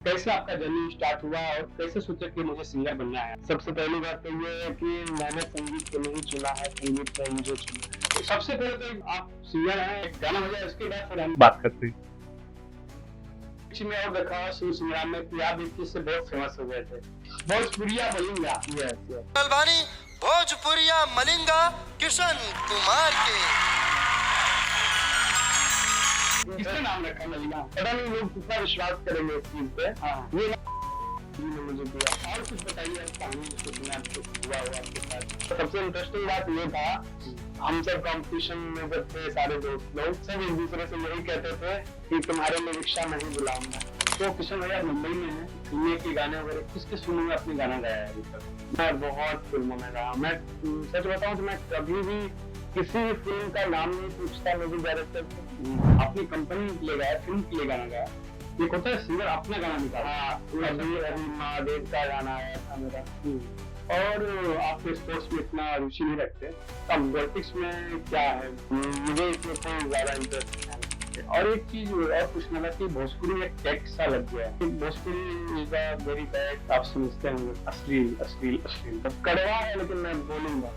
कैसे आपका journey start हुआ और कैसे सोचा कि मुझे सिंगर बनना है? सबसे पहली बात तो ये है कि मैंने संगीत को नहीं चुना है, संगीत ने मुझे चुना है। तो सबसे पहले तो आप सिंगर हैं, एक गाना हो जाए उसके बाद फिर हम बात करते हैं। बीच में और देखा सुर संग्राम में कि आप एक चीज से बहुत फेमस हो गए थे, भोजपुरिया बोलिंगा। Yes yes. कलवानी भोजपुरिया मलिंगा किशन कुमार के किसने नाम रखा मलिंगा? पता नहीं लोग कितना विश्वास करेंगे इस चीज पे। हाँ, ये ने मुझे दिया। और कुछ बताइए कहानी जिसको सुना आपको हुआ आपके साथ। तो सबसे इंटरेस्टिंग बात ये था, हम सब कंपटीशन में जब थे सारे दोस्त लोग, सब एक दूसरे से यही कहते थे कि तुम्हारे लिए रिक्शा नहीं बुलाऊंगा। तो किशन भैया मुंबई में है, सुनने के गाने वगैरह किसके सुने में अपने गाना गाया है अभी तक? मैं बहुत फिल्मों में रहा। मैं सच बताऊं तो मैं कभी भी किसी भी फिल्म का नाम नहीं पूछता मुझे डायरेक्टर से। अपनी कंपनी के लिए गाया, फिल्म के लिए गाना गाया। एक होता है सिंगर अपना गाना निकाला। अभी अभी महादेव का गाना आया था मेरा। और आप स्पोर्ट्स में इतना रुचि नहीं रखते, तो एथलेटिक्स में क्या है? मुझे इसमें कोई ज्यादा इंटरेस्ट नहीं है। और एक चीज और पूछना था कि भोजपुरी में टैग सा लग गया है, Bhojpuri is a very bad. आप समझते होंगे अश्लील अश्लील अश्लील। कड़वा है लेकिन मैं बोलूंगा।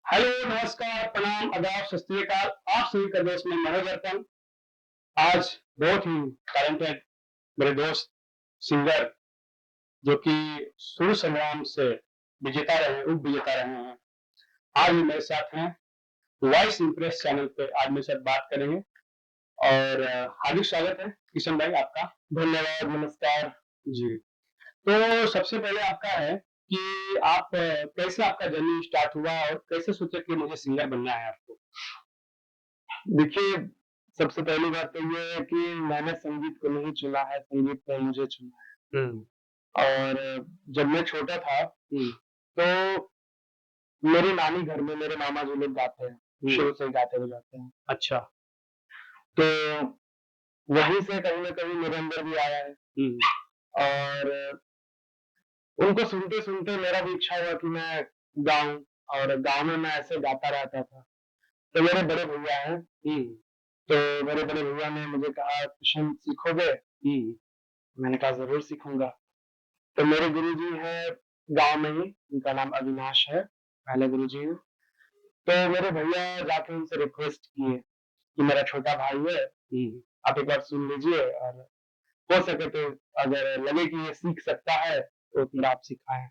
हेलो, नमस्कार, प्रणाम, आदाब, सत श्री अकाल। आप सभी का दोस्त मैं मनोज अर्पण। आज बहुत ही टैलेंटेड मेरे दोस्त सिंगर जो कि सुर संग्राम से विजेता रहे, उप विजेता रहे हैं, आज भी मेरे साथ हैं। वॉइस इंप्रेस चैनल पे आज मेरे साथ बात करेंगे और हार्दिक स्वागत है किशन भाई आपका। धन्यवाद, नमस्कार जी। तो सबसे पहले आपका है कि आप कैसे आपका जर्नी स्टार्ट हुआ और कैसे सोचा कि मुझे सिंगर बनना है आपको? देखिए, सबसे पहली बात तो ये है कि मैंने संगीत को नहीं चुना है, संगीत ने मुझे चुना है। और जब मैं छोटा था तो मेरी नानी घर में मेरे मामा जी लोग गाते हैं, शुरू से ही गाते हुए जाते हैं। अच्छा। तो वहीं से कहीं न कहीं मेरे अंदर भी आया है। और उनको सुनते-सुनते मेरा भी इच्छा हुआ कि मैं गाऊँ, और गाँव में मैं ऐसे गाता रहता था। तो मेरे बड़े भैया हैं, तो मेरे बड़े भैया ने मुझे कहा, "किशन सीखोगे?" मैंने कहा, "ज़रूर सीखूँगा।" तो मेरे गुरुजी हैं गाँव में ही, उनका नाम अविनाश है, पहले गुरुजी हैं। तो मेरे भैया जाके उनसे रिक्वेस्ट किए कि मेरा छोटा भाई है, आप एक बार सुन लीजिए, और हो सके तो अगर लगे कि ये सीख सकता है तो फिर आप सिखाएँ।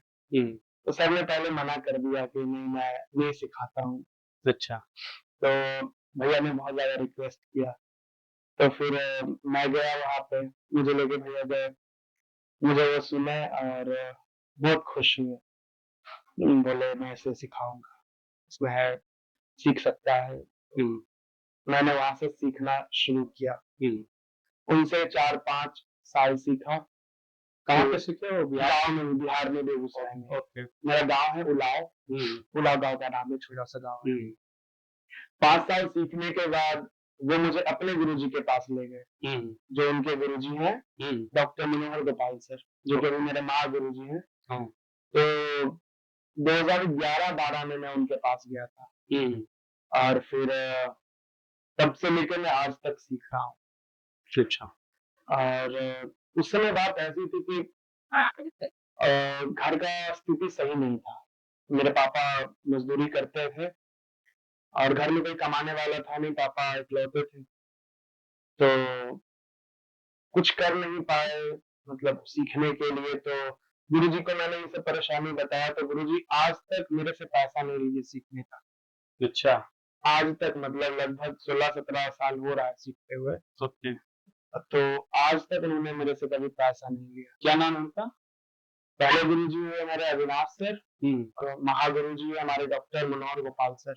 तो सर ने पहले मना कर दिया कि नहीं, मैं नहीं सिखाता हूँ। अच्छा। तो भैया ने बहुत ज़्यादा रिक्वेस्ट किया। तो फिर मैं गया वहाँ पे, मुझे लेके भैया गए, मुझे वो सुने और बहुत खुश हुए। बोले मैं इसे सिखाऊँगा, इसमें है, सीख सकता है। मैंने वहाँ से सीखना शुरू किया। उनसे 4-5 साल सीखा। कहाँ पे सीखे हो? बिहार? गाँव में, बिहार में, बेगूसराय में। ओके। मेरा गाँव है उलाव, उलाव गाँव का नाम है, छोटा-सा गाँव है। 5 साल सीखने के बाद वो मुझे अपने गुरुजी के पास ले गए, जो उनके गुरुजी हैं डॉक्टर मनोहर गोपाल सर, जो कि अभी मेरे महागुरुजी हैं। हाँ। तो 2011-12 में मैं उनके पास गया था, और फिर तब से लेके मैं आज तक सीख रहा हूँ। अच्छा। और उस समय बात ऐसी थी कि घर का स्थिति सही नहीं था। मेरे पापा मज़दूरी करते थे और घर में कोई कमाने वाला था नहीं, पापा इकलौते थे। तो कुछ कर नहीं पाए, मतलब सीखने के लिए। तो गुरुजी को मैंने ये सब परेशानी बताया, तो गुरुजी आज तक मेरे से पैसा नहीं लिए सीखने का। अच्छा। आज तक मतलब लगभग 16-17 साल हो रहा है सीखते हुए। ओके। तो आज तक उन्होंने मेरे से कभी पैसा नहीं लिया। क्या नाम है उनका? पहले गुरुजी हुए हमारे अविनाश सर, और महागुरुजी हैं हमारे डॉक्टर मनोहर गोपाल सर।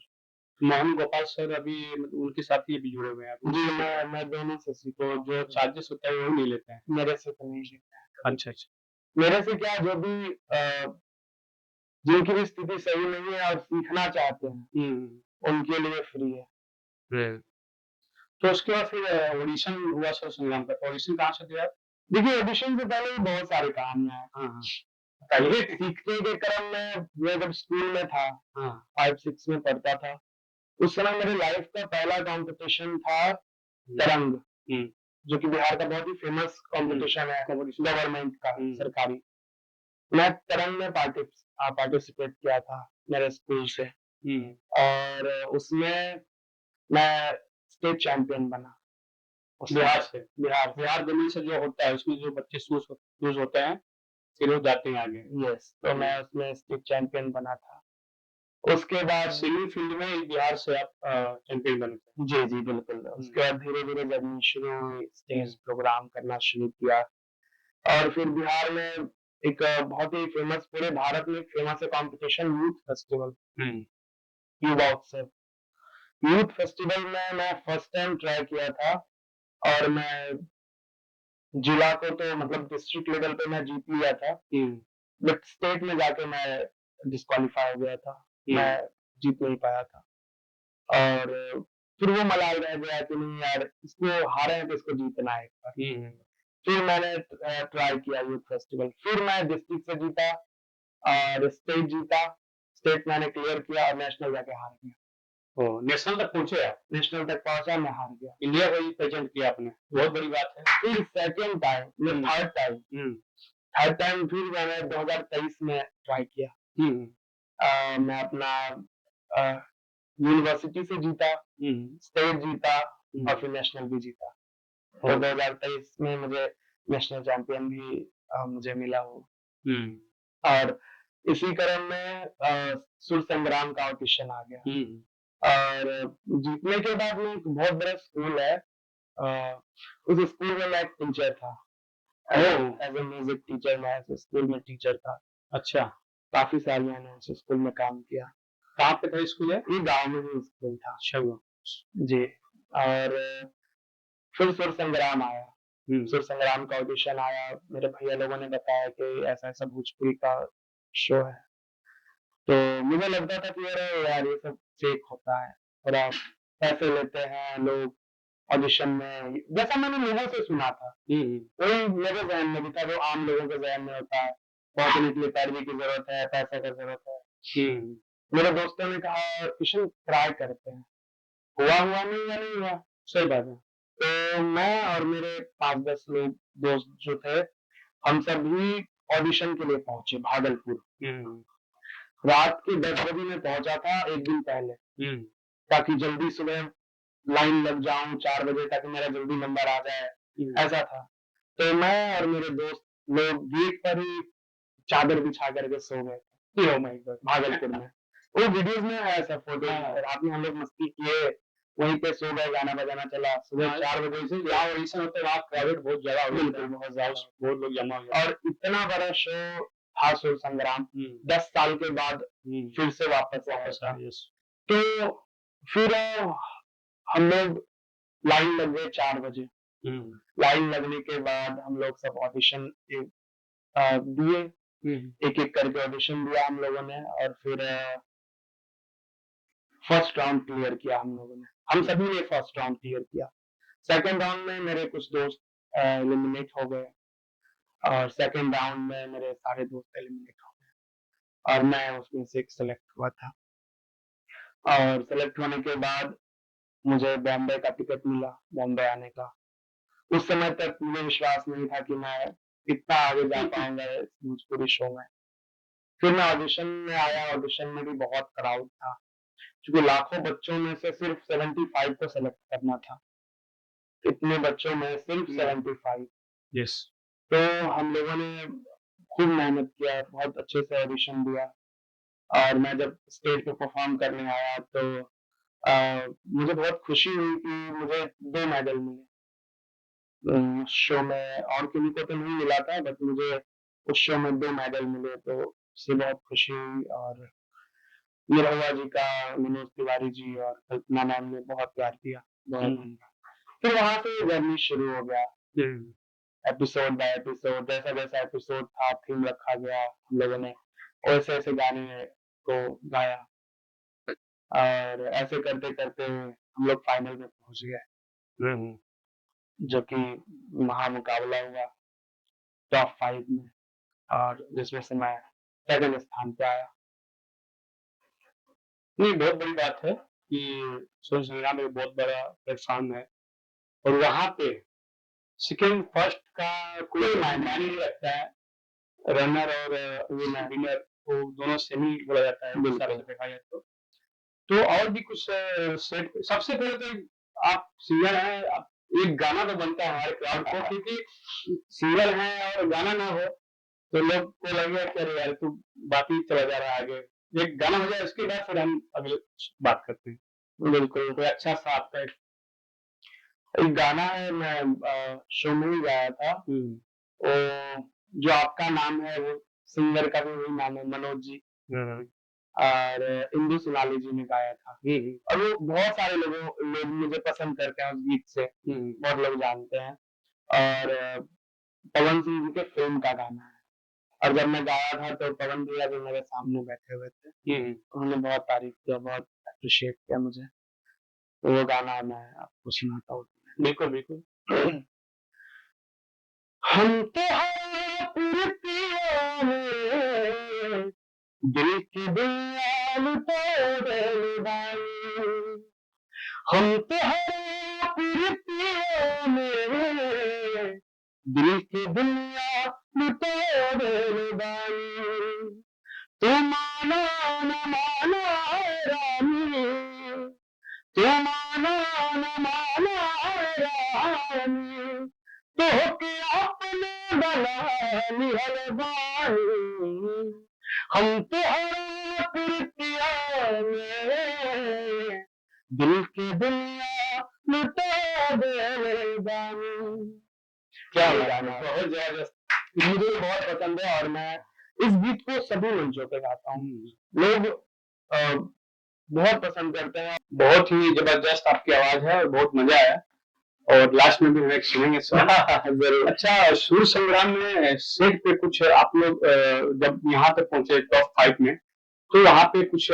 मोहन गोपाल सर अभी मतलब उनके साथ ही अभी जुड़े हुए हैं आप? जी, मैं दोनों से सीखा। तो जो चार्जेस होता है वो नहीं लेते हैं? मेरे से तो नहीं सीखा है कभी। अच्छा, अच्छा। मेरे से क्या, जो भी जिनकी भी स्थिति सही नहीं है और सीखना चाहते हैं, उनके लिए फ्री है। तो उसके बाद फिर ऑडिशन हुआ सुर संग्राम का, तो ऑडिशन कहाँ से दिया? देखिए ऑडिशन से पहले भी बहुत सारे कहानियां हैं। हाँ, हाँ। पहले सीखने के क्रम में मैं जब स्कूल में था, हाँ। 5-6 में पढ़ता था, उस समय मेरे लाइफ का पहला कंपटीशन था तरंग, जो कि बिहार का बहुत ही फेमस कंपटीशन है गवर्नमेंट का, सरकारी। मैं तरंग में पार्टिसिपेट किया था मेरे स्कूल से, और उसमें मैं स्टेट चैंपियन बना। बिहार से? बिहार बिहार गवर्नमेंट से जो होता है उसमें जो बच्चे चूज होते हैं फिर वो जाते हैं आगे। यस, तो मैं उसमें स्टेट चैंपियन बना था। उसके बाद सिंगिंग फील्ड में बिहार से आप चैंपियन बने थे? जी जी बिल्कुल। उसके बाद धीरे धीरे जर्नी शुरू हुई, स्टेज प्रोग्राम करना शुरू किया, और फिर बिहार में एक बहुत ही फेमस, पूरे भारत में फेमस है कंपटीशन, यूथ फेस्टिवल, युवा उत्सव। यूथ फेस्टिवल में मैं फर्स्ट टाइम ट्राई किया था, और मैं जिला को तो मतलब डिस्ट्रिक्ट लेवल पे मैं जीत लिया था, बट स्टेट में जाके मैं डिस्क्वालीफाई हो गया था, मैं जीत नहीं पाया था। और फिर वो मलाल रह गया कि नहीं यार, इसको हारे हैं तो इसको जीतना है एक बार। फिर मैंने ट्राई किया यूथ फेस्टिवल, फिर मैं डिस्ट्रिक्ट से जीता और स्टेट जीता। स्टेट मैंने क्लियर किया और नेशनल जाके हार गया। नेशनल तक पहुंचे आप? नेशनल तक पहुंचा, मैं हार गया। इंडिया को रिप्रेजेंट किया आपने, बहुत बड़ी बात है। फिर सेकेंड टाइम, थर्ड टाइम फिर मैंने 2023 में ट्राई किया। मैं अपना यूनिवर्सिटी से जीता, स्टेट जीता, और फिर नेशनल भी जीता। और 2023 में मुझे नेशनल चैंपियन भी मुझे मिला हो। और इसी क्रम में सुर संग्राम का ऑडिशन आ गया, और जीतने के बाद में एक बहुत बड़ा स्कूल है, उस स्कूल में मैं एक टीचर था, एज ए म्यूजिक टीचर। मैं उस स्कूल में टीचर था। अच्छा, काफी साल मैंने उस स्कूल में काम किया। कहाँ पे था स्कूल है? ये गांव में ही स्कूल था। अच्छा, जी। और फिर सुर संग्राम आया, सुर संग्राम का ऑडिशन आया। मेरे भैया लोगों ने बताया कि ऐसा ऐसा भोजपुरी का शो है, तो मुझे लगता था कि अरे यार ये सब फेक होता है, और आप पैसे लेते हैं लोग ऑडिशन में, जैसा मैंने लोगों से सुना था, वही मेरे जहन में भी था, जो आम लोगों के जहन में होता है, पहुंचने के लिए पैरवी की जरूरत है, पैसे की जरूरत है। मेरे दोस्तों ने कहा किशन ट्राई करते हैं, हुआ नहीं या नहीं हुआ, सही बात है। तो मैं और मेरे 5-10 लोग दोस्त जो थे, हम सभी ऑडिशन के लिए पहुंचे भागलपुर। रात के 10 बजे मैं पहुंचा था, एक दिन पहले, ताकि जल्दी सुबह लाइन लग जाऊं 4 बजे, ताकि मेरा जल्दी नंबर आ जाए, ऐसा था। तो मैं और मेरे दोस्त लोग गेट पर ही चादर बिछा करके सो गए थे भागलपुर में। वो वीडियोस में है, ऐसा फोटो। रात में हम लोग मस्ती किए, वहीं पे सो गए, गाना बजाना चला। सुबह 4 बजे से जहाँ ऑडिशन होता है वहाँ क्राउडेड बहुत ज्यादा हो जाता है, बहुत ज्यादा, बहुत लोग जमा हो जाते और इतना बड़ा शो था सुर संग्राम, 10 साल के बाद फिर से वापस आया। तो फिर हम लोग लाइन लग गए 4 बजे। लाइन लगने के बाद हम लोग सब ऑडिशन दिए, एक एक करके ऑडिशन दिया हम लोगों ने, और फिर फर्स्ट राउंड क्लियर किया हम लोगों ने। हम सभी ने फर्स्ट राउंड क्लियर किया। सेकंड राउंड में मेरे कुछ दोस्त एलिमिनेट हो गए, और सेकंड राउंड में मेरे सारे दोस्त एलिमिनेट हो गए, और मैं उसमें से सेलेक्ट हुआ था। और सेलेक्ट होने के बाद मुझे बॉम्बे का टिकट मिला, बॉम्बे आने का। उस समय तक मुझे विश्वास नहीं था कि मैं इतना आगे जा पाऊंगा इस भोजपुरी शो में। फिर मैं ऑडिशन में आया, ऑडिशन में भी बहुत क्राउड था, क्योंकि लाखों बच्चों में से सिर्फ 75 को सेलेक्ट करना था। इतने बच्चों में सिर्फ 75। यस। तो हम लोगों ने खूब मेहनत किया, बहुत अच्छे से ऑडिशन दिया, और मैं जब स्टेज पे परफॉर्म करने आया तो मुझे बहुत खुशी हुई कि मुझे 2 मेडल मिले। शो में और किसी को तो नहीं मिला था, बट मुझे उस शो में 2 मेडल मिले, तो उससे बहुत खुशी हुई। और निरहुआ जी का, मनोज तिवारी जी और कल्पना मैम ने बहुत प्यार दिया। फिर वहां से जर्नी शुरू हो गया, एपिसोड बाय एपिसोड। जैसा जैसा एपिसोड था, थीम रखा गया, हम लोगों ने वैसे ऐसे गाने को गाया, और ऐसे करते करते हम लोग फाइनल में पहुंच गए। जो कि महामुकाबला हुआ टॉप 5 में, और जिसमें से मैं 2nd स्थान पे आया। नहीं, बहुत बड़ी बात है कि स्वर्ण संग्राम एक बहुत बड़ा प्लेटफॉर्म है और वहाँ पे सेकंड फर्स्ट का कोई मायने नहीं रखता है। रनर और विनर को दोनों सेम ही बोला जाता है, बिल्कुल। हिसाब से देखा जाए तो और भी कुछ सेट। सबसे पहले तो आप सिंगर हैं, एक गाना तो बनता है हमारे क्राउड को, क्योंकि सिंगर हैं और गाना ना हो तो लोग को लगेगा कि अरे यार तू बाकी चला जा रहा है आगे। एक गाना हो जाए उसके बाद फिर हम अगले बात करते हैं। बिल्कुल। कोई अच्छा सा आपका एक गाना है, मैं शो में ही गाया था, वो जो आपका नाम है, वो सिंगर का भी वही नाम है, मनोज जी, और इंदु सुनाली जी ने गाया था। और वो बहुत सारे लोग मुझे पसंद करते हैं उस गीत से, बहुत लोग जानते हैं। और पवन सिंह जी के फिल्म का गाना है, और जब मैं गाया था तो पवन भैया भी मेरे सामने बैठे हुए थे, उन्होंने बहुत तारीफ किया, बहुत अप्रिशिएट किया मुझे। तो वो गाना मैं आपको सुनाता हूँ। बिल्कुल बिल्कुल। हम तो हर प्रीतियों में दिल की दुनिया लुटेरे बानी, हम तो हर प्रीतियों में दिल की दुनिया लुटेरे बानी, तू मानो न मानो रानी, तू मानो न मानो रानी, तो के अपने बना निहल बानी, हम तो हर प्रीतियों में दिल की दुनिया लुटा दे बानी। क्या गाना, बहुत जबरदस्त, मुझे बहुत पसंद है और मैं इस गीत को सभी मंचों पे गाता हूँ। लोग बहुत पसंद करते हैं। बहुत ही जबरदस्त आपकी आवाज है और बहुत मजा आया, और लास्ट में भी हम एक सुनेंगे जरूर। अच्छा, सूर्य संग्राम में सेट पे कुछ आप लोग जब यहाँ तक पहुंचे टॉप 5 में, तो वहाँ पे कुछ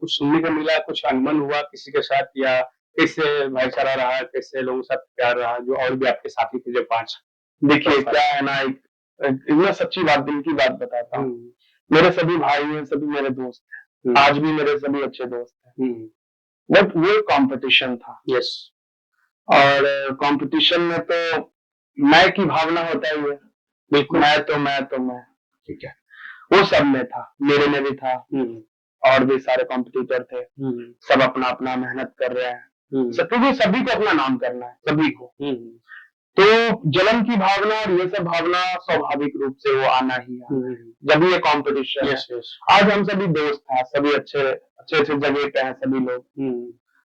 सुनने को मिला, कुछ अनबन हुआ किसी के साथ, या कैसे भाईचारा रहा, कैसे लोगों के साथ प्यार रहा, जो और भी आपके साथी थे जो 5? देखिए क्या है ना, मैं सच्ची बात, दिल की बात बताता हूँ। मेरे सभी भाई हैं, सभी मेरे दोस्त हैं, आज भी मेरे सभी अच्छे दोस्त हैं, बट वो कंपटीशन था। यस। और कंपटीशन में तो मैं की भावना होता ही है, बिल्कुल। मैं ठीक है, वो सब में था, मेरे में भी था, और भी सारे कॉम्पिटिटर थे, सब अपना अपना मेहनत कर रहे हैं, सभी को अपना नाम करना है, सभी को। तो जलन की भावना और ये सब भावना स्वाभाविक रूप से वो आना ही है जब ये कंपटीशन है। आज हम सभी दोस्त हैं, सभी अच्छे जगह पे हैं सभी लोग,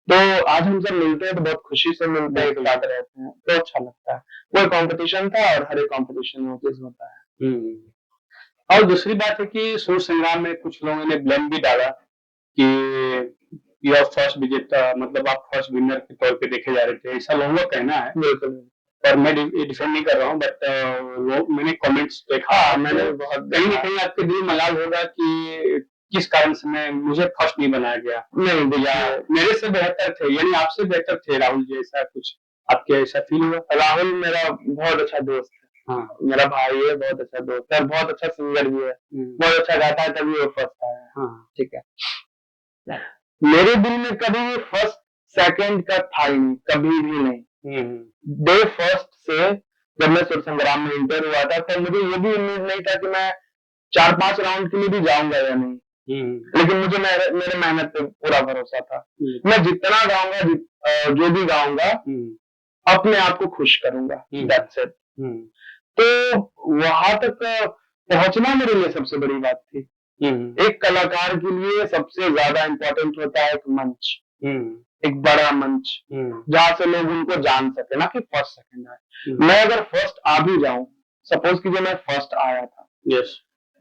तो आज हम सब मिलते हैं तो बहुत खुशी से मिलते हैं, एक साथ रहते हैं, तो अच्छा लगता है। वो कंपटीशन था और हर एक कंपटीशन में चीज होता है। और दूसरी बात है कि सूर्य संग्राम में कुछ लोगों ने ब्लेम भी डाला कि यू आर फर्स्ट विजेता, मतलब आप फर्स्ट विनर के तौर पे देखे जा रहे थे, ऐसा लोगों का कहना है। बिल्कुल, और मैं डिफेंड नहीं कर रहा हूँ, बट मैंने कमेंट्स देखा, मैंने बहुत कहीं ना कहीं आपके दिल में मलाल होगा कि किस कारण से मुझे फर्स्ट नहीं बनाया गया। नहीं भैया, मेरे से बेहतर थे, यानी आपसे बेहतर थे राहुल जी, ऐसा कुछ आपके ऐसा फील हुआ? राहुल मेरा बहुत अच्छा दोस्त है, हाँ, मेरा भाई है, बहुत अच्छा दोस्त है, बहुत अच्छा सिंगर भी है, बहुत अच्छा गाता है, तभी वो फर्स्ट आया है। हाँ, ठीक है, मेरे दिल में कभी फर्स्ट सेकंड का था ही नहीं, कभी भी नहीं। डे फर्स्ट से जब मैं सूर्य संग्राम में इंटर हुआ था, तो मुझे ये भी उम्मीद नहीं था कि मैं 4-5 राउंड के लिए भी जाऊंगा या नहीं, लेकिन मुझे मेरे मेहनत पे पूरा भरोसा था। मैं जितना गाऊंगा, जो भी गाऊंगा, अपने आप को खुश करूंगा, दैट्स इट। तो वहां तक पहुंचना मेरे लिए सबसे बड़ी बात थी। एक कलाकार के लिए सबसे ज्यादा इम्पोर्टेंट होता है एक मंच, एक बड़ा मंच, जहां से लोग उनको जान सके, ना कि फर्स्ट सेकंड आए। मैं अगर फर्स्ट आ भी जाऊं, सपोज कीजिए मैं फर्स्ट आया था,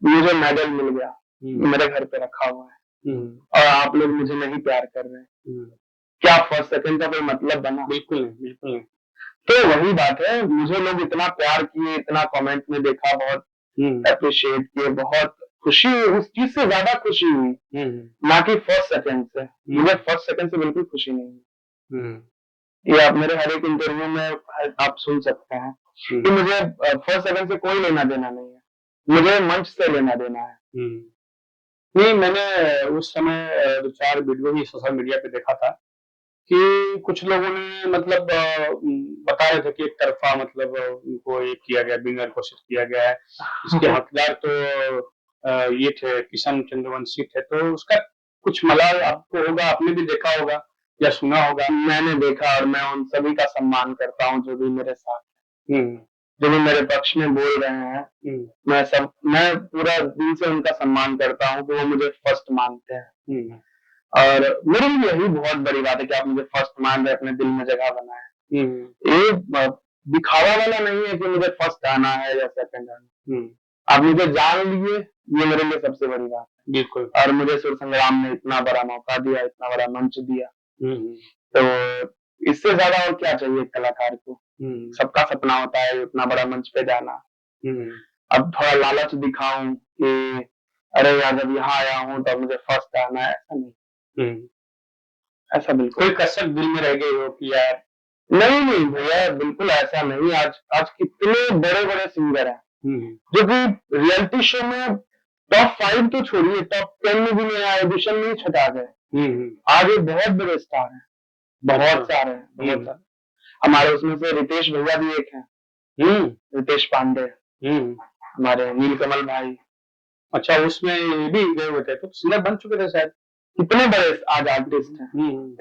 मुझे मेडल मिल गया, मेरे घर पे रखा हुआ है, और आप लोग मुझे नहीं प्यार कर रहे हैं, क्या फर्स्ट सेकंड का कोई मतलब बना? बिल्कुल नहीं, बिल्कुल नहीं। तो वही बात है, मुझे लोग इतना प्यार किए, इतना कमेंट में देखा, बहुत अप्रिशिएट किए, बहुत खुशी हुई, उस चीज से ज्यादा खुशी हुई, ना कि फर्स्ट सेकंड से। मुझे फर्स्ट सेकंड से बिल्कुल खुशी नहीं हुई। ये आप मेरे हर एक इंटरव्यू में आप सुन सकते हैं कि मुझे फर्स्ट सेकंड से कोई लेना देना नहीं है, मुझे मंच से लेना देना है। नहीं, मैंने उस समय 2-4 वीडियो ही सोशल मीडिया पे देखा था कि कुछ लोगों ने मतलब बता रहे थे कि एक तरफा मतलब उनको ये किया गया, विनर घोषित किया गया है। इसके हकदार तो ये थे, किशन चंद्रवंशी थे, तो उसका कुछ मलाल आपको होगा, आपने भी देखा होगा या सुना होगा। मैंने देखा और मैं उन सभी का सम्मान करता हूँ जो भी मेरे साथ हैं। जो भी मेरे पक्ष में बोल रहे हैं। मैं पूरा दिल से उनका सम्मान करता हूँ कि वो मुझे फर्स्ट मानते हैं। और मेरे लिए यही बहुत बड़ी बात है कि आप मुझे फर्स्ट मान रहे, अपने दिल में जगह बनाए। ये दिखावा वाला नहीं है कि मुझे फर्स्ट आना है या सेकंड आना है। आप मुझे जान लिए, ये मेरे लिए सबसे बड़ी बात है। बिल्कुल। और मुझे सुर संग्राम ने इतना बड़ा मौका दिया, इतना बड़ा मंच दिया, तो इससे ज्यादा और क्या चाहिए कलाकार को। सबका सपना होता है उतना बड़ा मंच पे जाना। अब थोड़ा लालच दिखाऊं कि अरे यार जब यहाँ आया हूँ तो मुझे फर्स्ट आना है, ऐसा नहीं। ऐसा बिल्कुल कोई कसक दिल में रह गई हो कि यार नहीं भैया, बिल्कुल ऐसा नहीं। आज कितने बड़े बड़े सिंगर हैं जो कि रियलिटी शो में टॉप 5 तो छोड़िए, टॉप 10 में भी नहीं आए, ऑडिशन में ही छटा गए। आज ये बहुत बड़े स्टार हैं, बहुत सारे हैं, बहुत सारे। हमारे उसमें से रितेश भैया भी एक हैं, रितेश पांडे, हमारे नीलकमल भाई। अच्छा, उसमें ये भी गए हुए थे, तो सिंगर बन चुके थे शायद। कितने बड़े आज आर्टिस्ट हैं,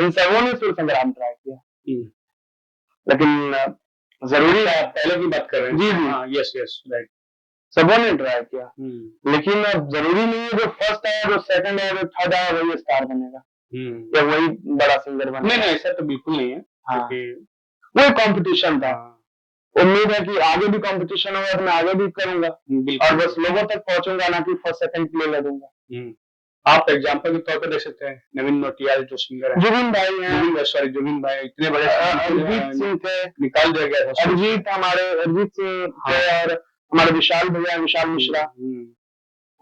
इन सबों ने सुर संग्राम ट्राई किया। लेकिन जरूरी है, पहले की बात कर रहे हैं। जी जी, हाँ, यस यस, राइट। सबों ने ट्राई किया, लेकिन अब जरूरी नहीं है जो फर्स्ट आया, जो सेकंड आया, जो थर्ड आया वही स्टार बनेगा या वही बड़ा सिंगर बनेगा। नहीं, ऐसा तो बिल्कुल नहीं है। हाँ, वो कंपटीशन था। उम्मीद है कि आगे भी कंपटीशन होगा तो मैं आगे भी करूंगा और बस लोगों तक पहुंचूंगा, ना कि फर्स्ट सेकंड के लिए लड़ूंगा। आप एग्जांपल के तौर पर देख सकते हैं नवीन नौटियाल जो सिंगर है, जुबिन भाई हैं, जुबिन भाई इतने बड़े, अरिजीत सिंह थे, निकाल दिया गया था अरिजीत सिंह थे, और हमारे विशाल भैया, विशाल मिश्रा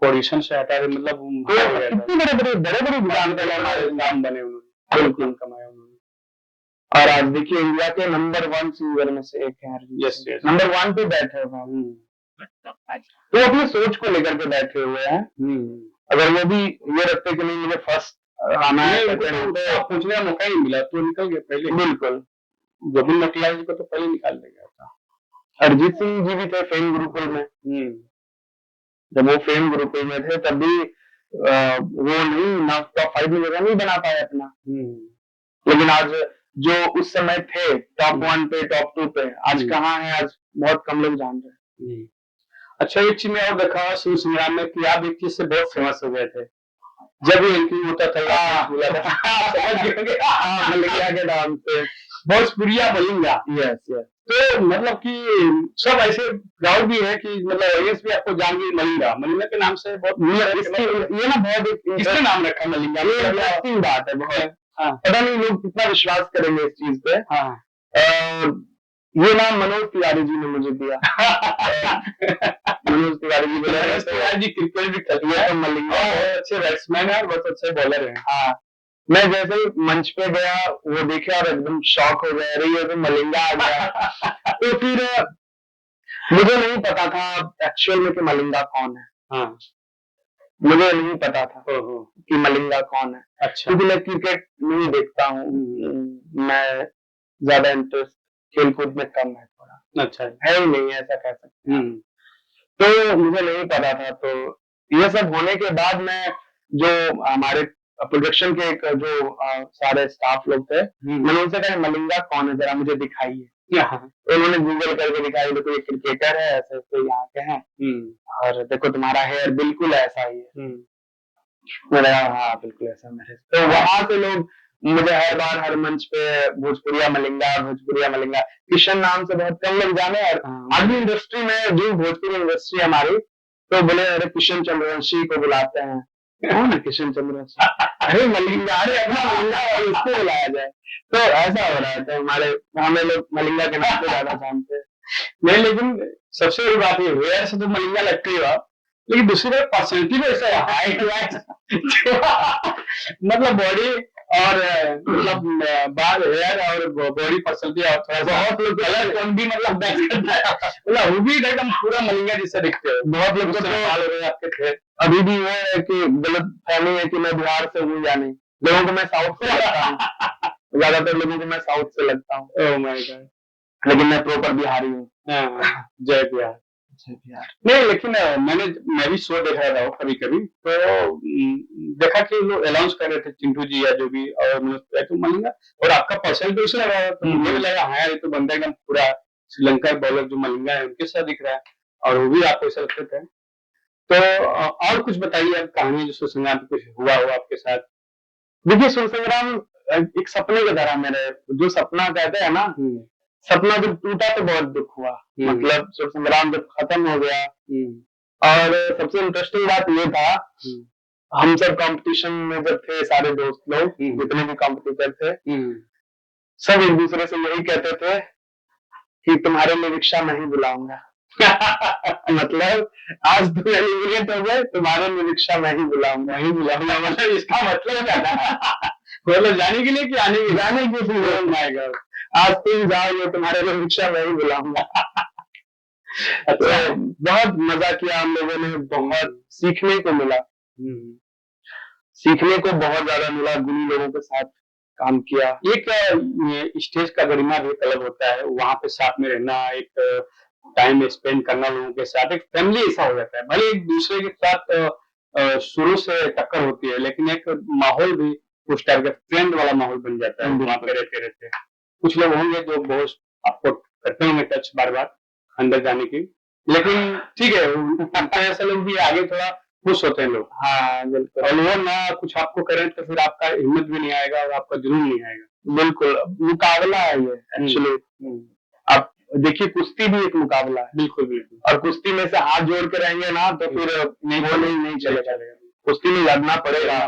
ऑडिशन से हटा, मतलब कितने बड़े बड़े नाम बने उन्होंने, बिल्कुल कमाया उन्होंने। और आज देखिए इंडिया के नंबर 1 सिंगर में से एक है, यस यस, नंबर 1 पे बैठे हुए हैं। तो अपनी सोच को लेकर के बैठे हुए हैं। अगर वो भी ये रखते कि नहीं मुझे फर्स्ट आना है, पूछने का मौका ही मिला तो निकल गए पहले। बिल्कुल, जुबिन नौटियाल जी को तो पहले निकाल दिया था। अरिजीत सिंह जी भी थे फेम गुरुकुल में। जब वो फेम गुरुकुल में थे तब भी वो नहीं ना टॉप 5 में जगह नहीं बना पाए अपना। लेकिन आज जो उस समय थे टॉप 1 पे, टॉप 2 पे, आज कहाँ है, आज बहुत कम लोग जान रहे हैं। अच्छा, एक चीज में और देखा सुर संग्राम में कि आप एक चीज से बहुत फेमस हो गए थे, जब भी एंट्री होता था मलिंगा के नाम से, भोजपुरिया मलिंगा। यस यस, तो मतलब कि सब ऐसे प्राउड भी है कि मतलब ऑडियंस भी आपको जान गई मलिंगा के नाम से। बहुत ये ना बहुत किसने नाम रखा मलिंगा, ये इंटरेस्टिंग बात है बहुत। पता नहीं लोग कितना विश्वास करेंगे इस चीज पे। ये नाम मनोज तिवारी जी ने मुझे दिया। मनोज तिवारी जी बोले जी क्रिकेट भी खेलते हैं, तो मलिंगा बहुत अच्छे बैट्समैन है, बहुत अच्छे बॉलर हैं। हाँ, मैं जैसे ही मंच पे गया वो देखे और एकदम शॉक हो गया, अरे ये तो मलिंगा आ गया। तो फिर मुझे नहीं पता था एक्चुअल में कि मलिंगा कौन है। मुझे नहीं पता था कि मलिंगा कौन है। अच्छा, क्योंकि मैं क्रिकेट नहीं देखता हूँ, मैं ज्यादा इंटरेस्ट खेलकूद में कम है थोड़ा। अच्छा है ही नहीं, ऐसा कह सकते हैं। तो मुझे नहीं पता था। तो ये सब होने के बाद मैं जो हमारे प्रोडक्शन के एक जो सारे स्टाफ लोग थे, मैंने उनसे कहा मलिंगा कौन है, जरा मुझे दिखाइए। तो उन्होंने गूगल करके दिखाई, देखो ये क्रिकेटर है, ऐसे ऐसे यहाँ के हैं, और देखो तुम्हारा हेयर बिल्कुल ऐसा ही है। मैंने कहा हाँ बिल्कुल ऐसा मेरे। तो वहां से लोग मुझे हर बार हर मंच पे भोजपुरिया मलिंगा किशन नाम से बहुत कम लोग जाने। और आज भी इंडस्ट्री में जो भोजपुरी इंडस्ट्री हमारी, तो बोले अरे किशन चंद्रवंशी को बुलाते हैं। कौन है किशन चंद्रवंशी? अरे मलिंगा, अरे अपना मलिंगा है, उसको बुलाया जाए। तो ऐसा हो रहा है। तो हमें लोग मलिंगा के नाम पे ज्यादा जानते हैं। नहीं, लेकिन सबसे बड़ी बात ये हेयर से तो मलिंगा लगती है, लेकिन दूसरी बात पर्सनैलिटी में ऐसा हाइट मतलब बॉडी और मतलब बाल हेयर और बॉडी पर्सनलिटी और थोड़ा सा बहुत लोग कलर कौन भी मतलब मैच करता है, मतलब वो भी एकदम पूरा मलिंगा जैसा दिखते हो। बहुत लोग तो बाल हो रहे हैं आपके थे। अभी भी वो है कि गलत फहमी है कि मैं बिहार से हूँ या नहीं। लोगों को मैं साउथ से लगता हूँ, ज्यादातर लोगों को मैं साउथ से लगता हूँ। Oh my God. लेकिन मैं प्रॉपर बिहारी हूँ। जय बिहार। नहीं लेकिन मैं भी शो देख रहा था कभी कभी, तो देखा कि लोग अनाउंस कर रहे थे चिंटू जी या जो भी, और मनोज तो मलिंगा, और आपका पर्सन तो उसे लग रहा था, तो मुझे भी लगा हाँ यार ये तो बंदा एकदम पूरा श्रीलंका बॉलर जो मलिंगा है उनके साथ दिख रहा है, और वो भी आपको ऐसा लगते थे। तो और कुछ बताइए आप कहानी जो सुसंग्राम पे कुछ हुआ हो आपके साथ। देखिए सुसंग्राम एक सपने की तरह मेरे, जो सपना कहते हैं ना, सपना जब टूटा तो बहुत दुख हुआ। मतलब सुसंग्राम जब खत्म हो गया, और सबसे इंटरेस्टिंग बात ये था, हम सब कंपटीशन में जब थे सारे दोस्त लोग, जितने भी कॉम्पिटिटर थे, सब एक दूसरे से यही कहते थे कि तुम्हारे लिए रिक्शा नहीं बुलाऊंगा। मतलब आज तुम एलिमिनेट हो गए, तुम्हारे लिए रिक्शा नहीं बुलाऊंगा। मतलब इसका मतलब क्या था? मतलब जाने के लिए कि आने के लिए? जाने के लिए। Oh my God। आज तुम जाओगे, तुम्हारे लिए रिक्शा नहीं बुलाऊंगा। अच्छा। तो बहुत मजा किया हम लोगों ने, बहुत सीखने को मिला, सीखने को बहुत ज्यादा मिला, गुणी लोगों के साथ काम किया। एक स्टेज का गरिमा भी एक अलग होता है, वहां पे साथ में रहना, एक टाइम स्पेंड करना लोगों के साथ, एक फैमिली ऐसा हो जाता है। भले एक दूसरे के साथ शुरू से टक्कर होती है, लेकिन एक माहौल भी उस टाइप का फ्रेंड वाला माहौल बन जाता है वहां पे रहते रहते। कुछ लोग होंगे जो बहुत आपको करते होंगे टच बार बार अंदर जाने की, लेकिन ठीक है ऐसे लोग भी आगे थोड़ा खुश होते हैं लोग। हाँ बिल्कुल। और वो ना कुछ आपको करें तो फिर आपका हिम्मत भी नहीं आएगा और आपका जुनून नहीं आएगा। बिल्कुल मुकाबला है ये एक्चुअली। आप देखिए कुश्ती भी एक मुकाबला है। बिल्कुल बिल्कुल। और कुश्ती में से हाथ जोड़ के रहेंगे ना तो फिर नहीं चलेगा। कुश्ती में लड़ना पड़ेगा।